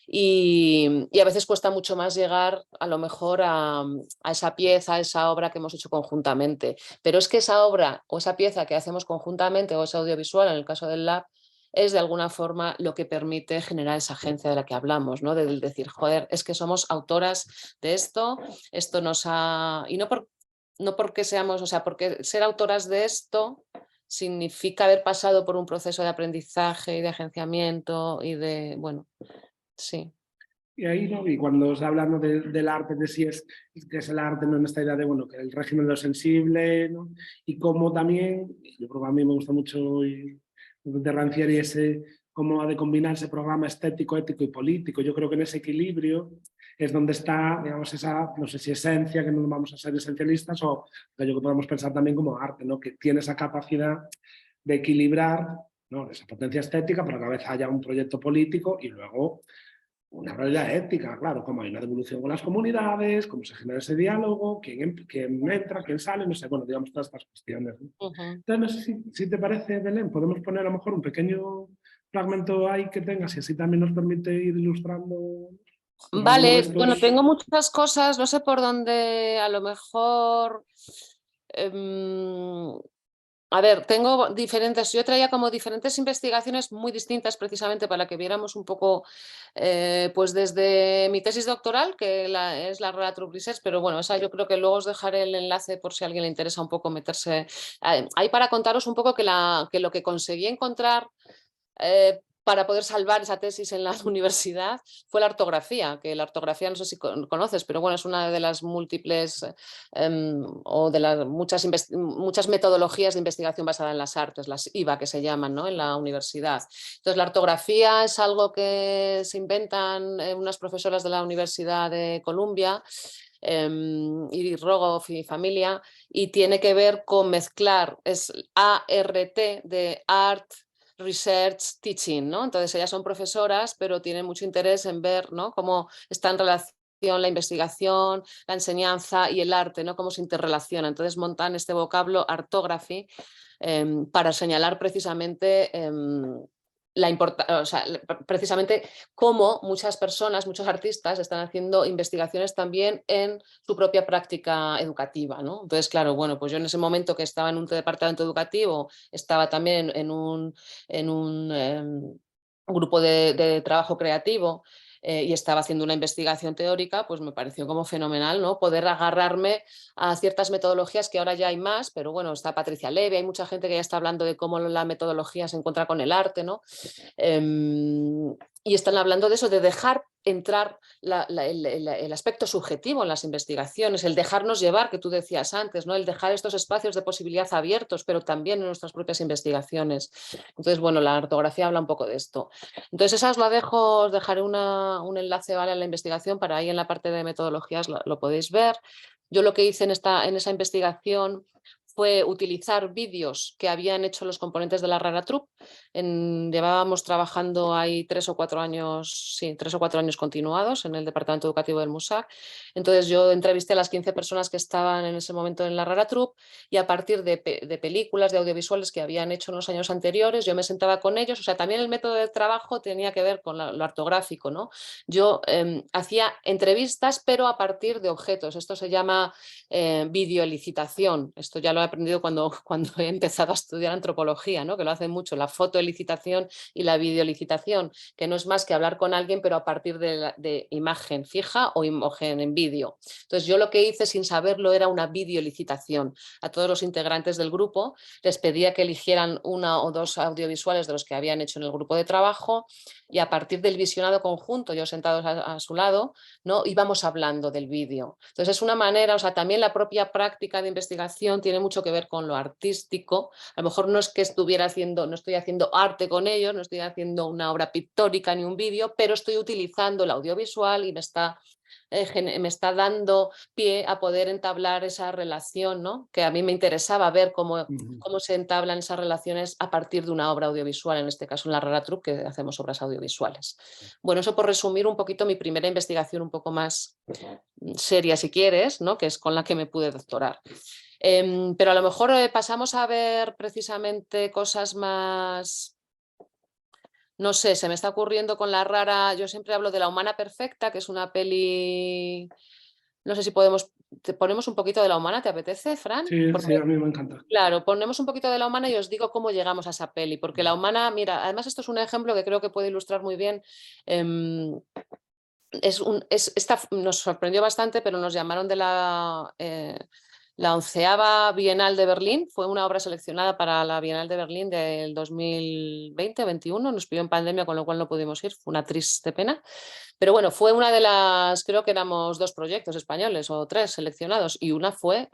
Y a veces cuesta mucho más llegar a lo mejor a esa pieza, a esa obra que hemos hecho conjuntamente. Pero es que esa obra o esa pieza que hacemos conjuntamente o ese audiovisual, en el caso del lab, es de alguna forma lo que permite generar esa agencia de la que hablamos, ¿no? De decir, joder, es que somos autoras de esto nos ha... Y no porque seamos, o sea, porque ser autoras de esto significa haber pasado por un proceso de aprendizaje y de agenciamiento y de, bueno, sí. Y ahí, ¿no? Y cuando se habla, ¿no? Del arte, de si es que es el arte, ¿no? En esta idea de, bueno, que el régimen de lo sensible, ¿no? Y como también, yo creo que a mí me gusta mucho de Rancière ese, cómo ha de combinar ese programa estético, ético y político. Yo creo que en ese equilibrio es donde está, digamos, esa, no sé si esencia, que no vamos a ser esencialistas, o aquello que podemos pensar también como arte, ¿no? Que tiene esa capacidad de equilibrar, ¿no? Esa potencia estética, pero que a la vez haya un proyecto político y luego una realidad ética, claro, cómo hay una devolución con las comunidades, cómo se genera ese diálogo, quién entra, quién sale, no sé, bueno, digamos todas estas cuestiones, ¿no? Entonces, no sé si te parece, Belén, podemos poner a lo mejor un pequeño fragmento ahí que tengas y así también nos permite ir ilustrando pues, alguno de Vale, bueno, estos. tengo muchas cosas, no sé por dónde a lo mejor... em, a ver, tengo diferentes, yo traía como diferentes investigaciones muy distintas precisamente para que viéramos un poco, pues desde mi tesis doctoral, que es la Relatrop Research, pero bueno, esa yo creo que luego os dejaré el enlace por si a alguien le interesa un poco meterse ahí para contaros un poco que lo que conseguí encontrar para poder salvar esa tesis en la universidad fue la ortografía, que la ortografía no sé si conoces, pero bueno, es una de las múltiples o de las muchas metodologías de investigación basada en las artes, las IVA que se llaman, ¿no?, en la universidad. Entonces la ortografía es algo que se inventan unas profesoras de la Universidad de Columbia, Iris Rogoff y familia, y tiene que ver con mezclar, es ART de Art, Research, Teaching, ¿no? Entonces ellas son profesoras, pero tienen mucho interés en ver, ¿no?, cómo está en relación la investigación, la enseñanza y el arte, ¿no?, cómo se interrelaciona. Entonces montan este vocablo Artography para señalar precisamente precisamente cómo muchas personas, muchos artistas están haciendo investigaciones también en su propia práctica educativa, ¿no? Entonces, claro, bueno, pues yo en ese momento que estaba en un departamento educativo, estaba también en un grupo de trabajo creativo y estaba haciendo una investigación teórica, pues me pareció como fenomenal, ¿no?, poder agarrarme a ciertas metodologías que ahora ya hay más, pero bueno, está Patricia Levy, hay mucha gente que ya está hablando de cómo la metodología se encuentra con el arte, ¿no? Y están hablando de eso, de dejar entrar el aspecto subjetivo en las investigaciones, el dejarnos llevar, que tú decías antes, ¿no?, el dejar estos espacios de posibilidad abiertos, pero también en nuestras propias investigaciones. Entonces, bueno, la ortografía habla un poco de esto. Entonces, esas lo dejo, os dejaré un enlace, ¿vale?, a la investigación, para ahí en la parte de metodologías lo podéis ver. Yo lo que hice en esa investigación fue utilizar vídeos que habían hecho los componentes de la Rara Troupe. Llevábamos trabajando ahí 3 o 4 años, sí, 3 o 4 años continuados en el departamento educativo del MUSAC. Entonces yo entrevisté a las 15 personas que estaban en ese momento en la Rara Troupe y a partir de películas, de audiovisuales que habían hecho en los años anteriores, yo me sentaba con ellos. O sea, también el método de trabajo tenía que ver con lo ortográfico, ¿no? Yo hacía entrevistas, pero a partir de objetos. Esto se llama videoelicitación. Esto ya lo he aprendido cuando he empezado a estudiar antropología, ¿no?, que lo hacen mucho, la fotoelicitación y la videoelicitación, que no es más que hablar con alguien, pero a partir de imagen fija o imagen en vídeo. Entonces yo lo que hice sin saberlo era una videoelicitación. A todos los integrantes del grupo les pedía que eligieran 1 o 2 audiovisuales de los que habían hecho en el grupo de trabajo y a partir del visionado conjunto, yo sentados a su lado, ¿no?, íbamos hablando del vídeo. Entonces es una manera, o sea, también la propia práctica de investigación tiene mucho que ver con lo artístico. A lo mejor no es que no estoy haciendo arte con ellos, no estoy haciendo una obra pictórica ni un vídeo, pero estoy utilizando el audiovisual y me está dando pie a poder entablar esa relación, ¿no?, que a mí me interesaba ver cómo se entablan esas relaciones a partir de una obra audiovisual, en este caso en la Rara Troupe, que hacemos obras audiovisuales. Bueno, eso por resumir un poquito mi primera investigación un poco más seria, si quieres, ¿no?, que es con la que me pude doctorar. Pero a lo mejor pasamos a ver precisamente cosas más, no sé, se me está ocurriendo con la Rara. Yo siempre hablo de La humana perfecta, que es una peli, no sé si te ponemos un poquito de La humana, ¿te apetece, Fran? Sí, Porque, sí, a mí me encanta. claro, ponemos un poquito de La humana y os digo cómo llegamos a esa peli, porque La humana, mira, además esto es un ejemplo que creo que puede ilustrar muy bien. Nos sorprendió bastante, pero nos llamaron de la 11ª Bienal de Berlín. Fue una obra seleccionada para la Bienal de Berlín del 2020-21. Nos pilló en pandemia, con lo cual no pudimos ir. Fue una triste pena. Pero bueno, fue una de las, creo que éramos 2 proyectos españoles o 3 seleccionados, y una fue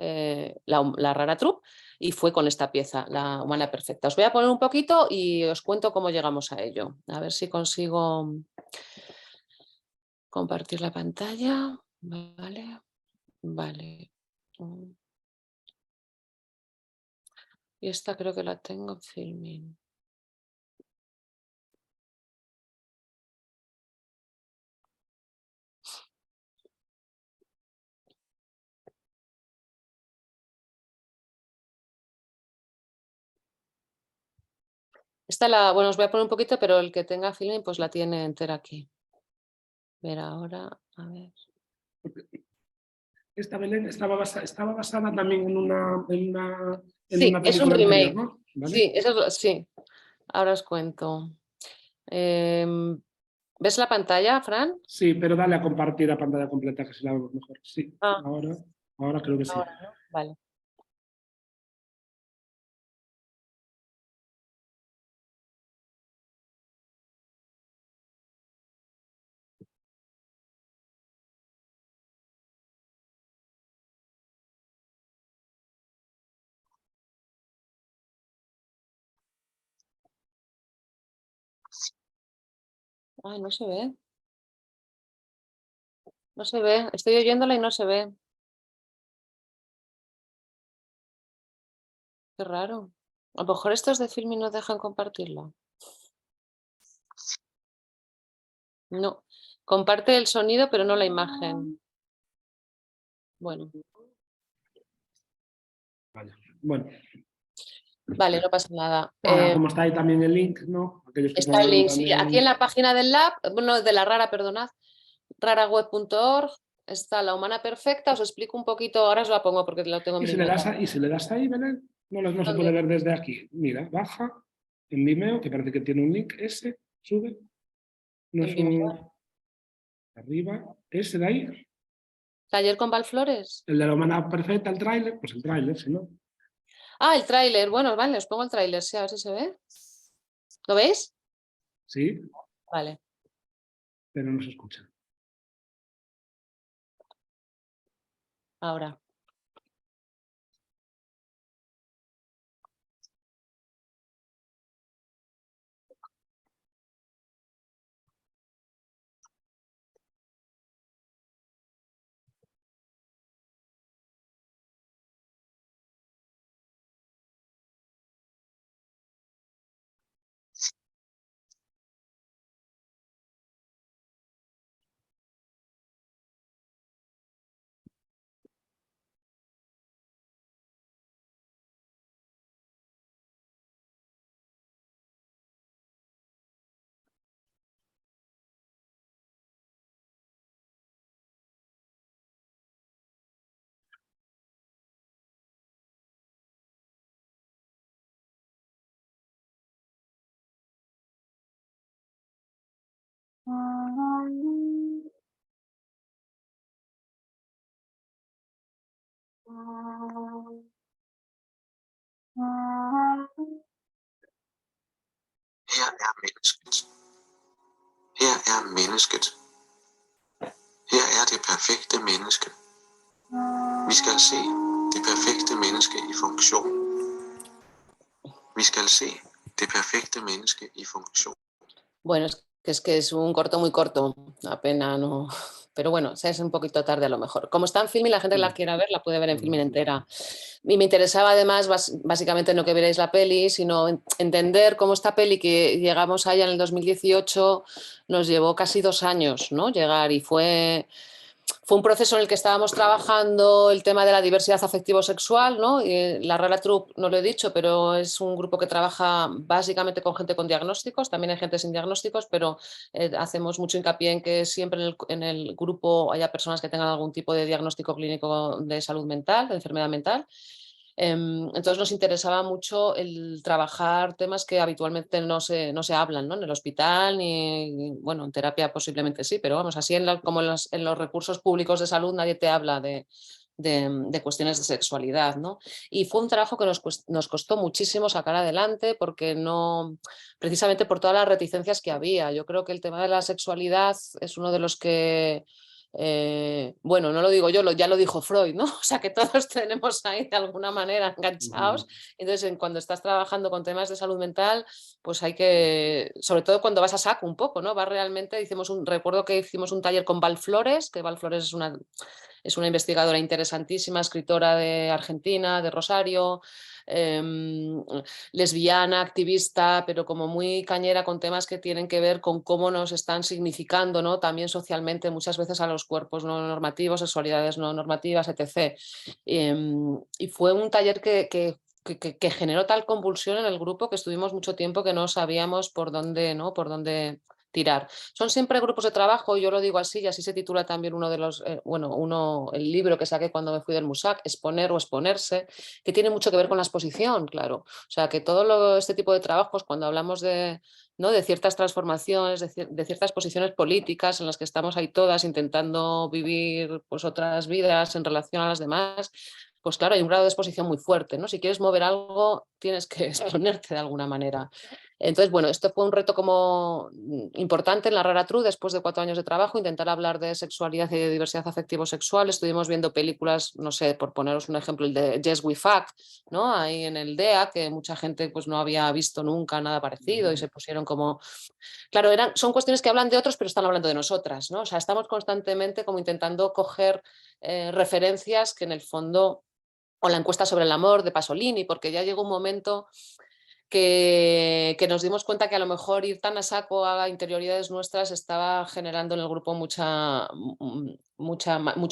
la Rara Troupe, y fue con esta pieza, La humana perfecta. Os voy a poner un poquito y os cuento cómo llegamos a ello. A ver si consigo compartir la pantalla. Vale, vale. Y esta creo que la tengo en Filmin. Bueno, os voy a poner un poquito, pero el que tenga Filmin pues la tiene entera aquí. Ver ahora, a ver. Esta Belén estaba basada también en una Sí, es un película anterior, remake. ¿no? ¿Vale? Sí, sí. Ahora os cuento. ¿Ves la pantalla, Fran? Sí, pero dale a compartir la pantalla completa, que se la vemos mejor. Sí, Ah, ahora creo que sí. ahora, ¿no? Vale. Ay, no se ve. No se ve. Estoy oyéndola y no se ve. Qué raro. A lo mejor estos de Filmin no dejan compartirla. No. Comparte el sonido, pero no la imagen. Bueno, Vale. Bueno, vale, no pasa nada. nada, como está ahí también el link, ¿no? Aquellos que Está el quieran link, sí. Aquí en también. la página del lab, bueno, de la Rara, perdonad, raraweb.org, está la humana perfecta. Os explico un poquito, ahora os la pongo porque la tengo en Vimeo. Y si le das ahí, Belén, no se puede ¿Dónde? ver desde aquí. Mira, baja en Vimeo, que parece que tiene un link, ese, sube, no En es Vimeo. arriba, ese de ahí, ¿Taller con Valflores? el de la humana perfecta, el tráiler, pues el tráiler, si no. Ah, el tráiler. Bueno, vale, os pongo el tráiler, sí, a ver si se ve. ¿Lo veis? Sí, Vale. pero no se escucha. Ahora. Her er mennesket. Her er mennesket. Her er det perfekte menneske. Vi skal se det perfekte menneske i funktion. Vi skal se det perfekte menneske i funktion. Bueno, es que es un corto muy corto, apenas no. Pero bueno, es un poquito tarde a lo mejor. Como está en Filmin, la gente que la quiera ver la puede ver en Filmin entera. Y me interesaba además, básicamente no que veréis la peli, sino entender cómo esta peli que llegamos allá en el 2018 nos llevó casi 2 años, ¿no? Llegar y fue un proceso en el que estábamos trabajando el tema de la diversidad afectivo-sexual, ¿no? Y la Rara Troupe, no lo he dicho, pero es un grupo que trabaja básicamente con gente con diagnósticos, también hay gente sin diagnósticos, pero hacemos mucho hincapié en que siempre en el grupo haya personas que tengan algún tipo de diagnóstico clínico de salud mental, de enfermedad mental. Entonces nos interesaba mucho el trabajar temas que habitualmente no se hablan, ¿no? En el hospital, ni bueno, en terapia posiblemente sí, pero vamos, así como en los recursos públicos de salud nadie te habla de cuestiones de sexualidad, ¿no? Y fue un trabajo que nos costó muchísimo sacar adelante porque no, precisamente por todas las reticencias que había. Yo creo que el tema de la sexualidad es uno de los que bueno, no lo digo yo, ya lo dijo Freud, ¿no? O sea que todos tenemos ahí de alguna manera enganchados. Entonces, cuando estás trabajando con temas de salud mental, pues hay que, sobre todo cuando vas a saco un poco, ¿no? Vas realmente, recuerdo que hicimos un taller con Val Flores, que Val Flores es una investigadora interesantísima, escritora de Argentina, de Rosario, lesbiana, activista, pero como muy cañera con temas que tienen que ver con cómo nos están significando, ¿no? También socialmente muchas veces a los cuerpos no normativos, sexualidades no normativas, etc. Y fue un taller que generó tal convulsión en el grupo que estuvimos mucho tiempo que no sabíamos por dónde, ¿no? Por dónde tirar. Son siempre grupos de trabajo, yo lo digo así, y así se titula también uno de los, el libro que saqué cuando me fui del MUSAC, Exponer o Exponerse, que tiene mucho que ver con la exposición, claro. O sea, que este tipo de trabajos, cuando hablamos ¿no? de ciertas transformaciones, de ciertas posiciones políticas en las que estamos ahí todas intentando vivir pues, otras vidas en relación a las demás, pues claro, hay un grado de exposición muy fuerte, ¿no? Si quieres mover algo, tienes que exponerte de alguna manera. Entonces, bueno, esto fue un reto como importante en la Rara True después de 4 años de trabajo, intentar hablar de sexualidad y de diversidad afectivo-sexual. Estuvimos viendo películas, no sé, por poneros un ejemplo, el de Yes We Fuck, ¿no? Ahí en el DEA, que mucha gente pues no había visto nunca nada parecido y se pusieron como... Claro, son cuestiones que hablan de otros, pero están hablando de nosotras, ¿no? O sea, estamos constantemente como intentando coger referencias que en el fondo... O la encuesta sobre el amor de Pasolini, porque ya llegó un momento... Que nos dimos cuenta que a lo mejor ir tan a saco a interioridades nuestras estaba generando en el grupo mucho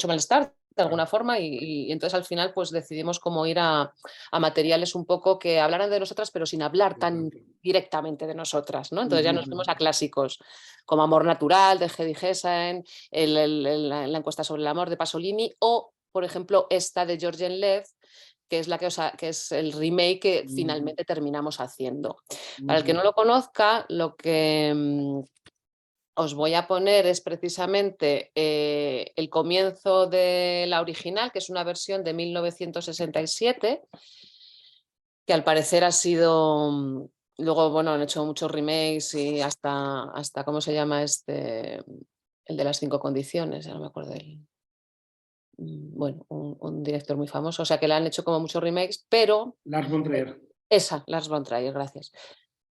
malestar de alguna forma y entonces al final pues decidimos como ir a materiales un poco que hablaran de nosotras pero sin hablar tan directamente de nosotras, ¿no? Entonces ya nos fuimos a clásicos como Amor Natural de Hedy Hessein, la encuesta sobre el amor de Pasolini o por ejemplo esta de Georgian Leigh, que es, que es el remake que finalmente terminamos haciendo. Para el que no lo conozca, lo que os voy a poner es precisamente el comienzo de la original, que es una versión de 1967, que al parecer ha sido... Luego, bueno, han hecho muchos remakes y hasta ¿cómo se llama este? El de las 5 condiciones, ya no me acuerdo del... Bueno, un director muy famoso, o sea que le han hecho como muchos remakes, pero... Lars von Trier. Esa, Lars von Trier, gracias.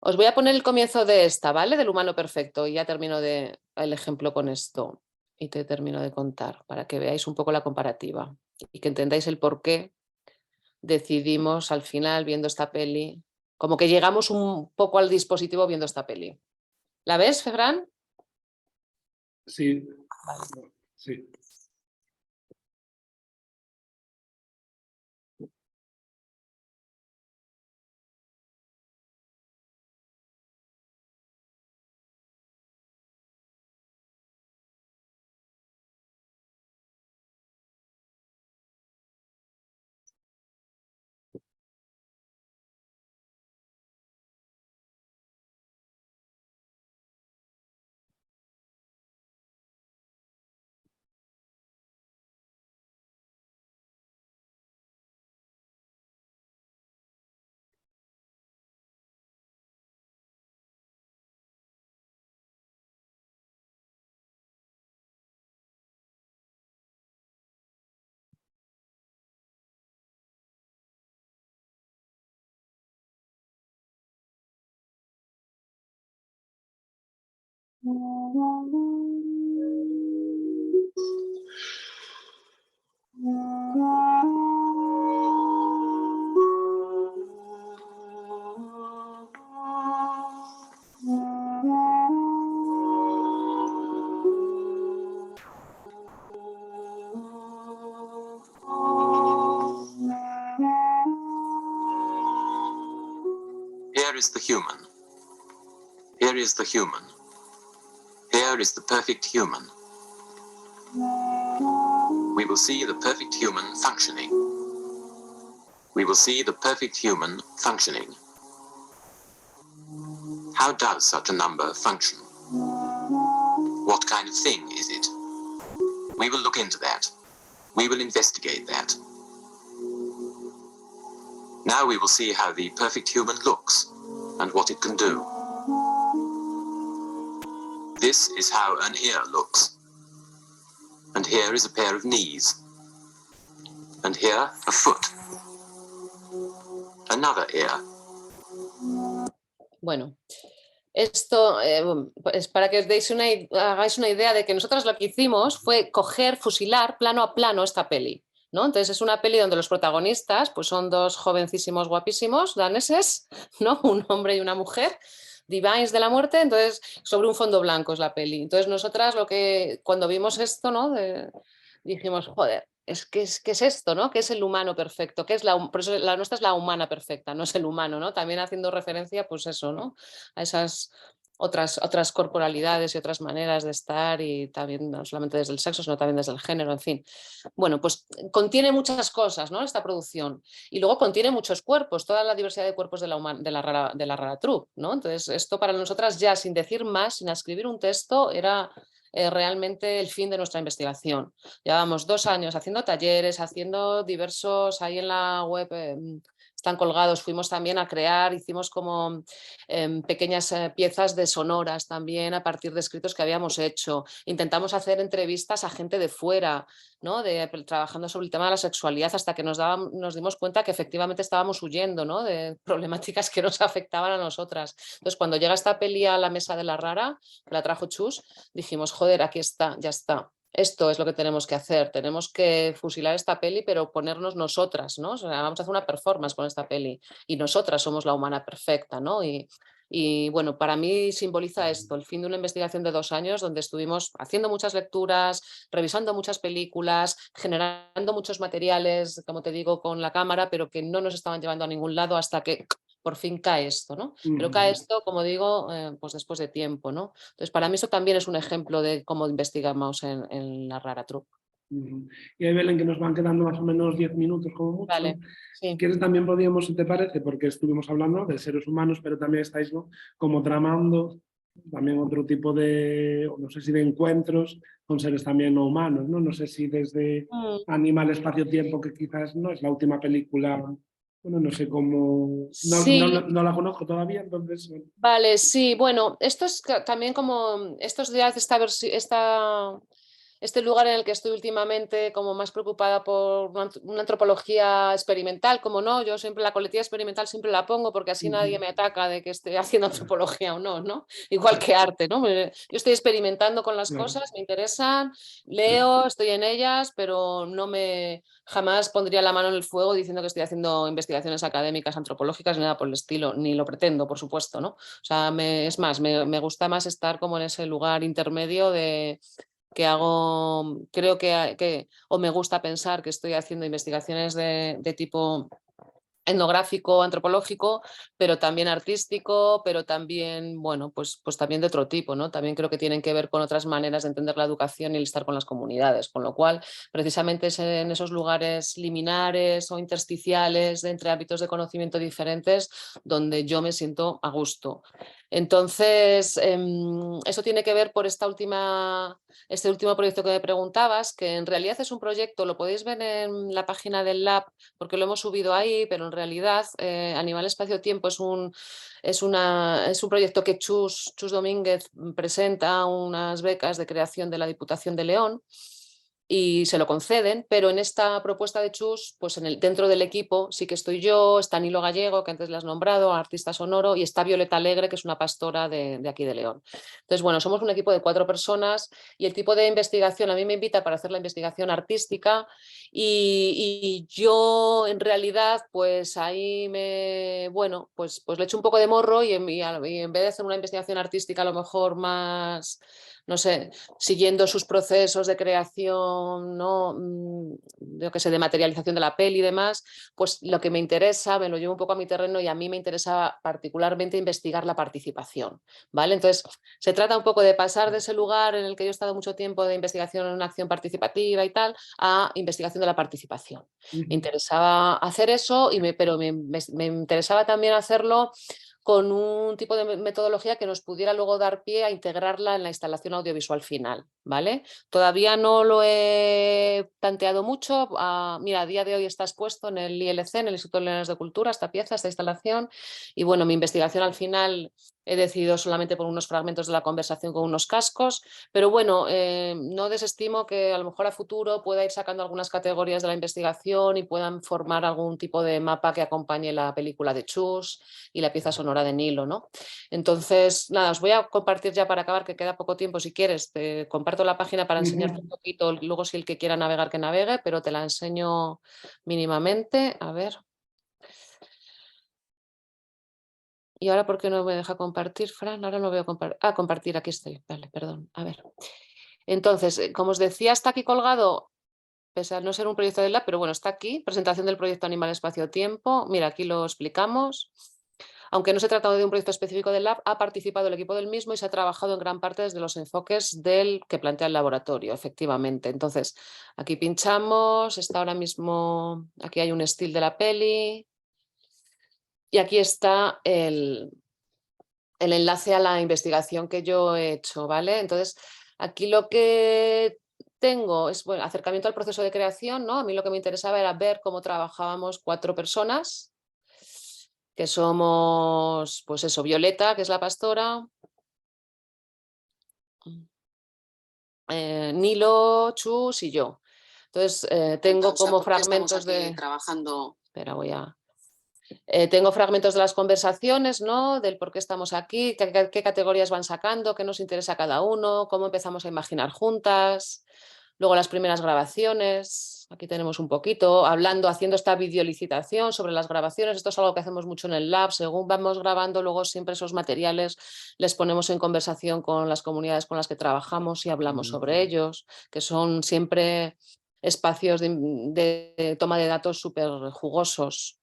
Os voy a poner el comienzo de esta, ¿vale? Del humano perfecto y ya termino el ejemplo con esto y te termino de contar para que veáis un poco la comparativa y que entendáis el por qué decidimos al final viendo esta peli, como que llegamos un poco al dispositivo viendo esta peli. ¿La ves, Febran? Sí, sí. Here is the human. Here is the human. Here is the perfect human. We will see the perfect human functioning. We will see the perfect human functioning. How does such a number function? What kind of thing is it? We will look into that. We will investigate that. Now we will see how the perfect human looks and what it can do. This is how an ear looks. And here is a pair of knees. And here a foot. Another ear. Bueno, esto es para que os hagáis una idea de que nosotros lo que hicimos fue fusilar plano a plano esta peli, ¿no? Entonces es una peli donde los protagonistas pues son 2 jovencísimos guapísimos daneses, ¿no? Un hombre y una mujer, Divines de la muerte, entonces sobre un fondo blanco es la peli. Entonces nosotras cuando vimos esto, ¿no? Dijimos, joder, ¿qué es esto, ¿no? ¿Qué es el humano perfecto? Por eso la nuestra es la humana perfecta, no es el humano, ¿no? También haciendo referencia, pues eso, ¿no? A esas otras corporalidades y otras maneras de estar y también no solamente desde el sexo, sino también desde el género, en fin. Bueno, pues contiene muchas cosas, ¿no? Esta producción. Y luego contiene muchos cuerpos, toda la diversidad de cuerpos de la Rara True, ¿no? Entonces, esto para nosotras ya, sin decir más, sin escribir un texto, era realmente el fin de nuestra investigación. Llevábamos 2 años haciendo talleres, haciendo diversos, ahí en la web están colgados. Fuimos también a crear, hicimos como pequeñas piezas de sonoras también a partir de escritos que habíamos hecho. Intentamos hacer entrevistas a gente de fuera, ¿no? Trabajando sobre el tema de la sexualidad, hasta que nos dimos cuenta que efectivamente estábamos huyendo, ¿no? De problemáticas que nos afectaban a nosotras. Entonces, cuando llega esta peli a la mesa de la rara, que la trajo Chus, dijimos, joder, aquí está, ya está. Esto es lo que tenemos que hacer, tenemos que fusilar esta peli, pero ponernos nosotras, ¿no? O sea, vamos a hacer una performance con esta peli y nosotras somos la humana perfecta, ¿no? Y bueno, para mí simboliza esto, el fin de una investigación de 2 años donde estuvimos haciendo muchas lecturas, revisando muchas películas, generando muchos materiales, como te digo, con la cámara, pero que no nos estaban llevando a ningún lado hasta que por fin cae esto, ¿no? Pero cae esto, como digo, pues después de tiempo, ¿no? Entonces, para mí eso también es un ejemplo de cómo investigamos en la Rara Troupe. Y ahí, Belén, que nos van quedando más o menos 10 minutos como mucho. Vale, sí. Si quieres también podríamos, si te parece, porque estuvimos hablando de seres humanos, pero también estáis, ¿no?, como tramando también otro tipo de, no sé si de encuentros con seres también no humanos, ¿no? No sé si desde Animal Espacio-Tiempo, que quizás no es la última película, bueno, no sé cómo, Sí. no la conozco todavía, entonces... Vale, sí, bueno, esto es también como estos días, este lugar en el que estoy últimamente como más preocupada por una antropología experimental, como no, yo siempre la coletilla experimental siempre la pongo porque así nadie me ataca de que esté haciendo antropología o no, ¿no? Igual que arte, ¿no? Yo estoy experimentando con las cosas, me interesan, leo, estoy en ellas, pero jamás pondría la mano en el fuego diciendo que estoy haciendo investigaciones académicas, antropológicas, ni nada por el estilo, ni lo pretendo, por supuesto, ¿no? O sea, es más, me gusta más estar como en ese lugar intermedio de que hago, creo o me gusta pensar que estoy haciendo investigaciones de tipo etnográfico, antropológico, pero también artístico, pero también, bueno, pues también de otro tipo, ¿no? También creo que tienen que ver con otras maneras de entender la educación y el estar con las comunidades, con lo cual, precisamente es en esos lugares liminares o intersticiales entre ámbitos de conocimiento diferentes donde yo me siento a gusto. Entonces, eso tiene que ver por este último proyecto que me preguntabas, que en realidad es un proyecto, lo podéis ver en la página del Lab, porque lo hemos subido ahí, pero en realidad Animal Espacio Tiempo es un proyecto que Chus Domínguez presenta unas becas de creación de la Diputación de León y se lo conceden, pero en esta propuesta de Chus, pues dentro del equipo sí que estoy yo, está Nilo Gallego, que antes le has nombrado, artista sonoro, y está Violeta Alegre, que es una pastora de aquí de León. Entonces, bueno, somos un equipo de 4 personas y el tipo de investigación, a mí me invita para hacer la investigación artística y yo en realidad, pues ahí pues le echo un poco de morro y en vez de hacer una investigación artística a lo mejor más, no sé, siguiendo sus procesos de creación, ¿no? Yo que sé, de materialización de la peli y demás, pues lo que me interesa, me lo llevo un poco a mi terreno y a mí me interesa particularmente investigar la participación, ¿vale? Entonces, se trata un poco de pasar de ese lugar en el que yo he estado mucho tiempo de investigación en una acción participativa y tal, a investigación de la participación. Me interesaba hacer eso, pero me interesaba también hacerlo con un tipo de metodología que nos pudiera luego dar pie a integrarla en la instalación audiovisual final, ¿vale? Todavía no lo he tanteado mucho. Mira, a día de hoy está expuesto en el ILC, en el Instituto de Leones de Cultura, esta pieza, esta instalación, y bueno, mi investigación al final he decidido solamente por unos fragmentos de la conversación con unos cascos, pero bueno, no desestimo que a lo mejor a futuro pueda ir sacando algunas categorías de la investigación y puedan formar algún tipo de mapa que acompañe la película de Chus y la pieza sonora de Nilo, ¿no? Entonces, nada, os voy a compartir ya para acabar, que queda poco tiempo, si quieres, te comparto la página para enseñarte un poquito, luego si el que quiera navegar que navegue, pero te la enseño mínimamente, a ver. Y ahora, ¿por qué no me deja compartir, Fran? Ahora no veo compartir. Ah, compartir, aquí estoy. Vale, perdón. A ver. Entonces, como os decía, está aquí colgado, pese a no ser un proyecto del Lab, pero bueno, está aquí. Presentación del proyecto Animal Espacio Tiempo. Mira, aquí lo explicamos. Aunque no se trata de un proyecto específico del Lab, ha participado el equipo del mismo y se ha trabajado en gran parte desde los enfoques del que plantea el laboratorio, efectivamente. Entonces, aquí pinchamos, está ahora mismo, aquí hay un still de la peli y aquí está el enlace a la investigación que yo he hecho, ¿vale? Entonces, aquí lo que tengo es, bueno, acercamiento al proceso de creación, ¿no? A mí lo que me interesaba era ver cómo trabajábamos 4 personas que somos, pues eso, Violeta, que es la pastora, Nilo, Chus y yo. Entonces, tengo como fragmentos de... trabajando. Espera, voy a... tengo fragmentos de las conversaciones, ¿no? Del por qué estamos aquí, qué categorías van sacando, qué nos interesa a cada uno, cómo empezamos a imaginar juntas. Luego las primeras grabaciones, aquí tenemos un poquito, haciendo esta videolicitación sobre las grabaciones. Esto es algo que hacemos mucho en el lab. Según vamos grabando, luego siempre esos materiales les ponemos en conversación con las comunidades con las que trabajamos y hablamos sobre ellos, que son siempre espacios de toma de datos súper jugosos.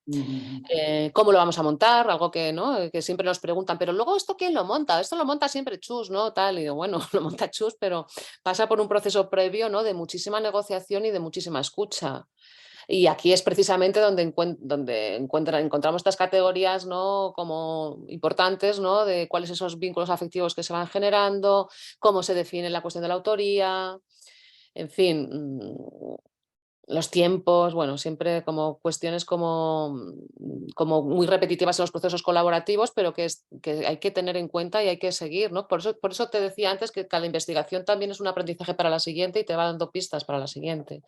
¿Cómo lo vamos a montar? Algo que, ¿no? Que siempre nos preguntan, pero luego ¿esto quién lo monta? Esto lo monta siempre Chus, ¿no? Tal, y digo, bueno, lo monta Chus, pero pasa por un proceso previo, ¿no? De muchísima negociación y de muchísima escucha. Y aquí es precisamente donde encontramos estas categorías, ¿no? Como importantes, ¿no? De cuáles esos vínculos afectivos que se van generando, cómo se define la cuestión de la autoría, en fin, los tiempos, bueno, siempre como cuestiones como muy repetitivas en los procesos colaborativos, pero que hay que tener en cuenta y hay que seguir, ¿no? Por eso te decía antes que cada investigación también es un aprendizaje para la siguiente y te va dando pistas para la siguiente.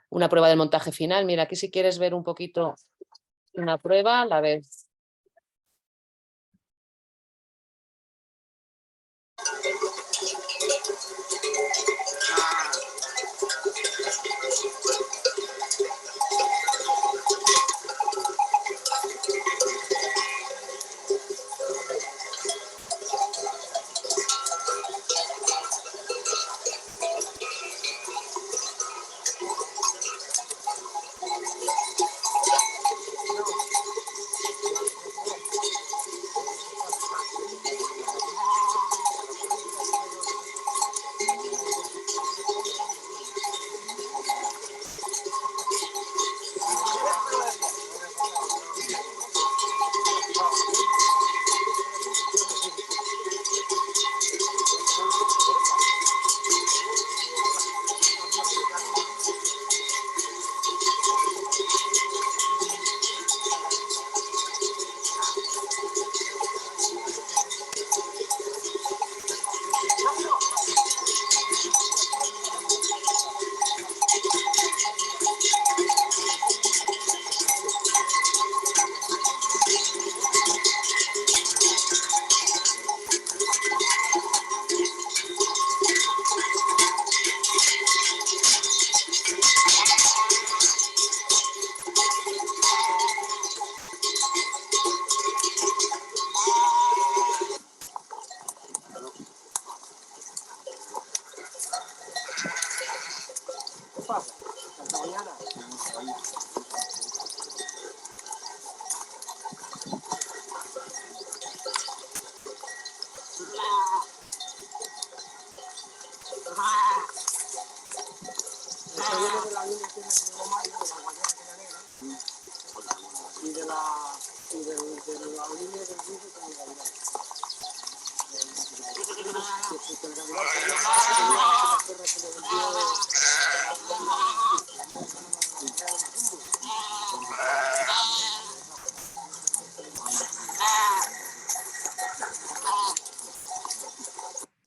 Una prueba del montaje final. Mira, aquí si quieres ver un poquito una prueba, la ves.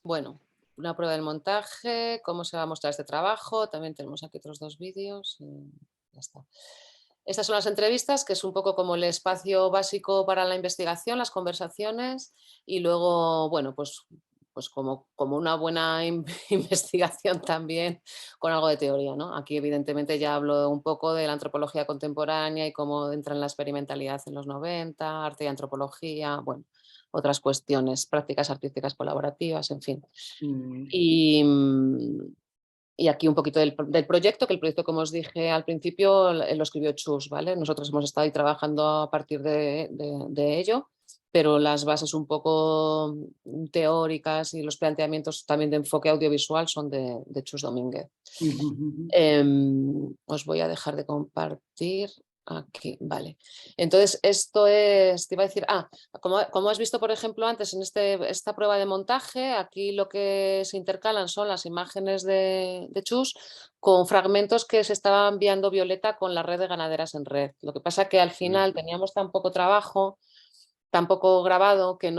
Bueno, una prueba del montaje, cómo se va a mostrar este trabajo. También tenemos aquí otros 2 vídeos. Ya está. Estas son las entrevistas, que es un poco como el espacio básico para la investigación, las conversaciones, y luego, bueno, pues como una buena investigación también con algo de teoría, ¿no? Aquí evidentemente ya hablo un poco de la antropología contemporánea y cómo entra en la experimentalidad en los 90, arte y antropología, bueno, otras cuestiones, prácticas artísticas colaborativas, en fin. Y aquí un poquito del proyecto, que el proyecto, como os dije al principio, lo escribió Chus, ¿vale? Nosotros hemos estado ahí trabajando a partir de ello, pero las bases un poco teóricas y los planteamientos también de enfoque audiovisual son de Chus Domínguez. Os voy a dejar de compartir Aquí, vale. Entonces, esto es, te iba a decir, como has visto, por ejemplo, antes en esta prueba de montaje, aquí lo que se intercalan son las imágenes de Chus con fragmentos que se estaba enviando Violeta con la red de ganaderas en red. Lo que pasa que al final teníamos tan poco trabajo, tan poco grabado, que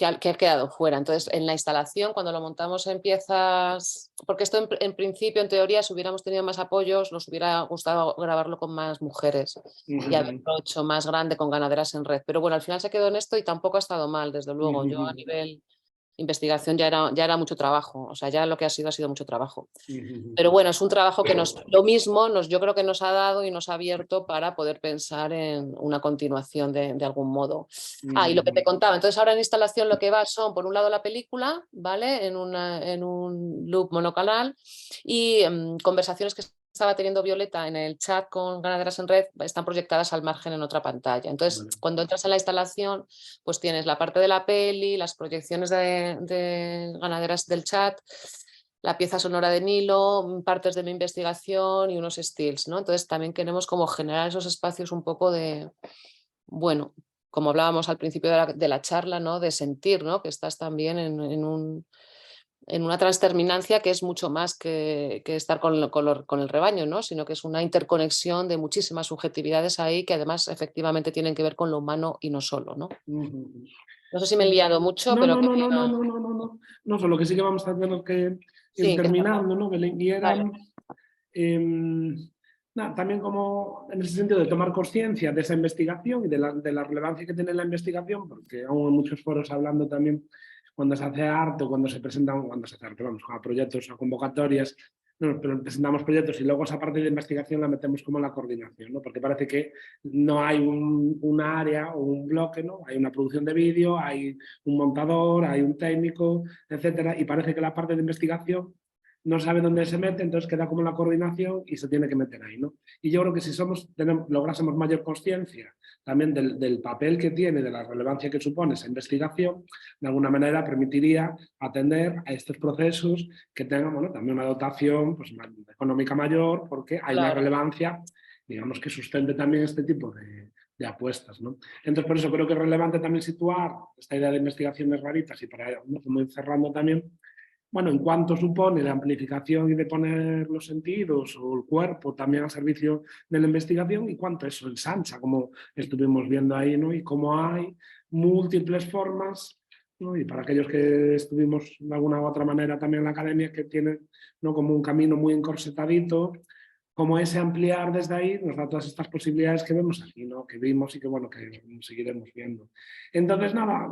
ha quedado fuera. Entonces, en la instalación, cuando lo montamos en piezas, porque esto en principio, en teoría, si hubiéramos tenido más apoyos, nos hubiera gustado grabarlo con más mujeres y haberlo hecho más grande con ganaderas en red. Pero bueno, al final se quedó en esto y tampoco ha estado mal, desde luego. Yo a nivel investigación ya era mucho trabajo, o sea, ya lo que ha sido mucho trabajo. Pero bueno, es un trabajo que yo creo que nos ha dado y nos ha abierto para poder pensar en una continuación de algún modo. Y lo que te contaba, entonces ahora en instalación lo que va son, por un lado, la película, ¿vale? En un loop monocanal y conversaciones que estaba teniendo Violeta en el chat con Ganaderas en Red están proyectadas al margen en otra pantalla. Entonces, cuando entras en la instalación, pues tienes la parte de la peli, las proyecciones de Ganaderas del chat, la pieza sonora de Nilo, partes de mi investigación y unos stills, ¿no? Entonces también queremos como generar esos espacios un poco de, bueno, como hablábamos al principio de la charla, ¿no? De sentir, ¿no? Que estás también en una transterminancia que es mucho más que estar con el rebaño, ¿no? Sino que es una interconexión de muchísimas subjetividades ahí que además efectivamente tienen que ver con lo humano y no solo, ¿no? No sé si me he liado mucho, pero No, solo que sí que vamos a tener que ir terminando, ¿no? Y era también como en ese sentido de tomar conciencia de esa investigación y de la relevancia que tiene la investigación, porque aún en muchos foros hablando también cuando se hace arte o cuando se presentan, a proyectos o convocatorias, no, pero presentamos proyectos y luego esa parte de investigación la metemos como en la coordinación, ¿no? Porque parece que no hay una área o un bloque, ¿no? Hay una producción de vídeo, hay un montador, hay un técnico, etcétera, y parece que la parte de investigación no sabe dónde se mete, entonces queda como la coordinación y se tiene que meter ahí, ¿no? Y yo creo que si lográsemos mayor consciencia también del papel que tiene, de la relevancia que supone esa investigación, de alguna manera permitiría atender a estos procesos que tengan, bueno, también una dotación pues, económica mayor, porque hay una relevancia, digamos, que sustente también este tipo de apuestas, ¿no? Entonces, por eso creo que es relevante también situar esta idea de investigaciones raritas y para como ir cerrando también, bueno, en cuanto supone la amplificación y de poner los sentidos o el cuerpo también al servicio de la investigación y cuánto eso ensancha, como estuvimos viendo ahí, ¿no? Y cómo hay múltiples formas, ¿no? Y para aquellos que estuvimos de alguna u otra manera también en la academia, que tienen, ¿no? Como un camino muy encorsetadito, como ese ampliar desde ahí nos da todas estas posibilidades que vemos aquí, ¿no? Que vimos y que, bueno, que seguiremos viendo. Entonces, nada,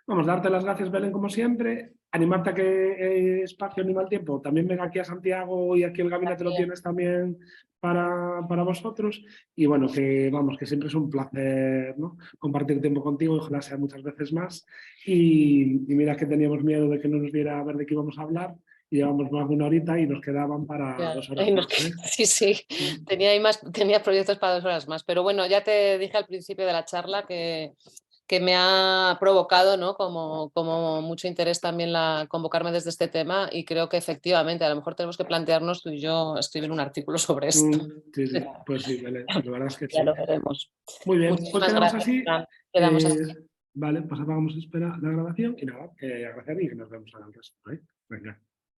vamos, darte las gracias, Belén, como siempre. Animarte a que Espacio Animal Tiempo también venga aquí a Santiago y aquí el gabinete lo tienes también para vosotros. Y bueno, que siempre es un placer, ¿no? Compartir tiempo contigo y ojalá sea muchas veces más. Y mira que teníamos miedo de que no nos diera a ver de qué íbamos a hablar. Y llevamos más de una horita y nos quedaban para 2 horas más, ¿eh? Sí, tenía proyectos para 2 horas más. Pero bueno, ya te dije al principio de la charla que me ha provocado, ¿no? como mucho interés también convocarme desde este tema y creo que efectivamente a lo mejor tenemos que plantearnos tú y yo escribir un artículo sobre esto. Sí, pues sí, Belén, la verdad es que sí. Ya lo veremos. Muy bien, pues quedamos así. Quedamos así. Vale, pues apagamos la grabación y nada, agradecer y que nos vemos al resto. Venga.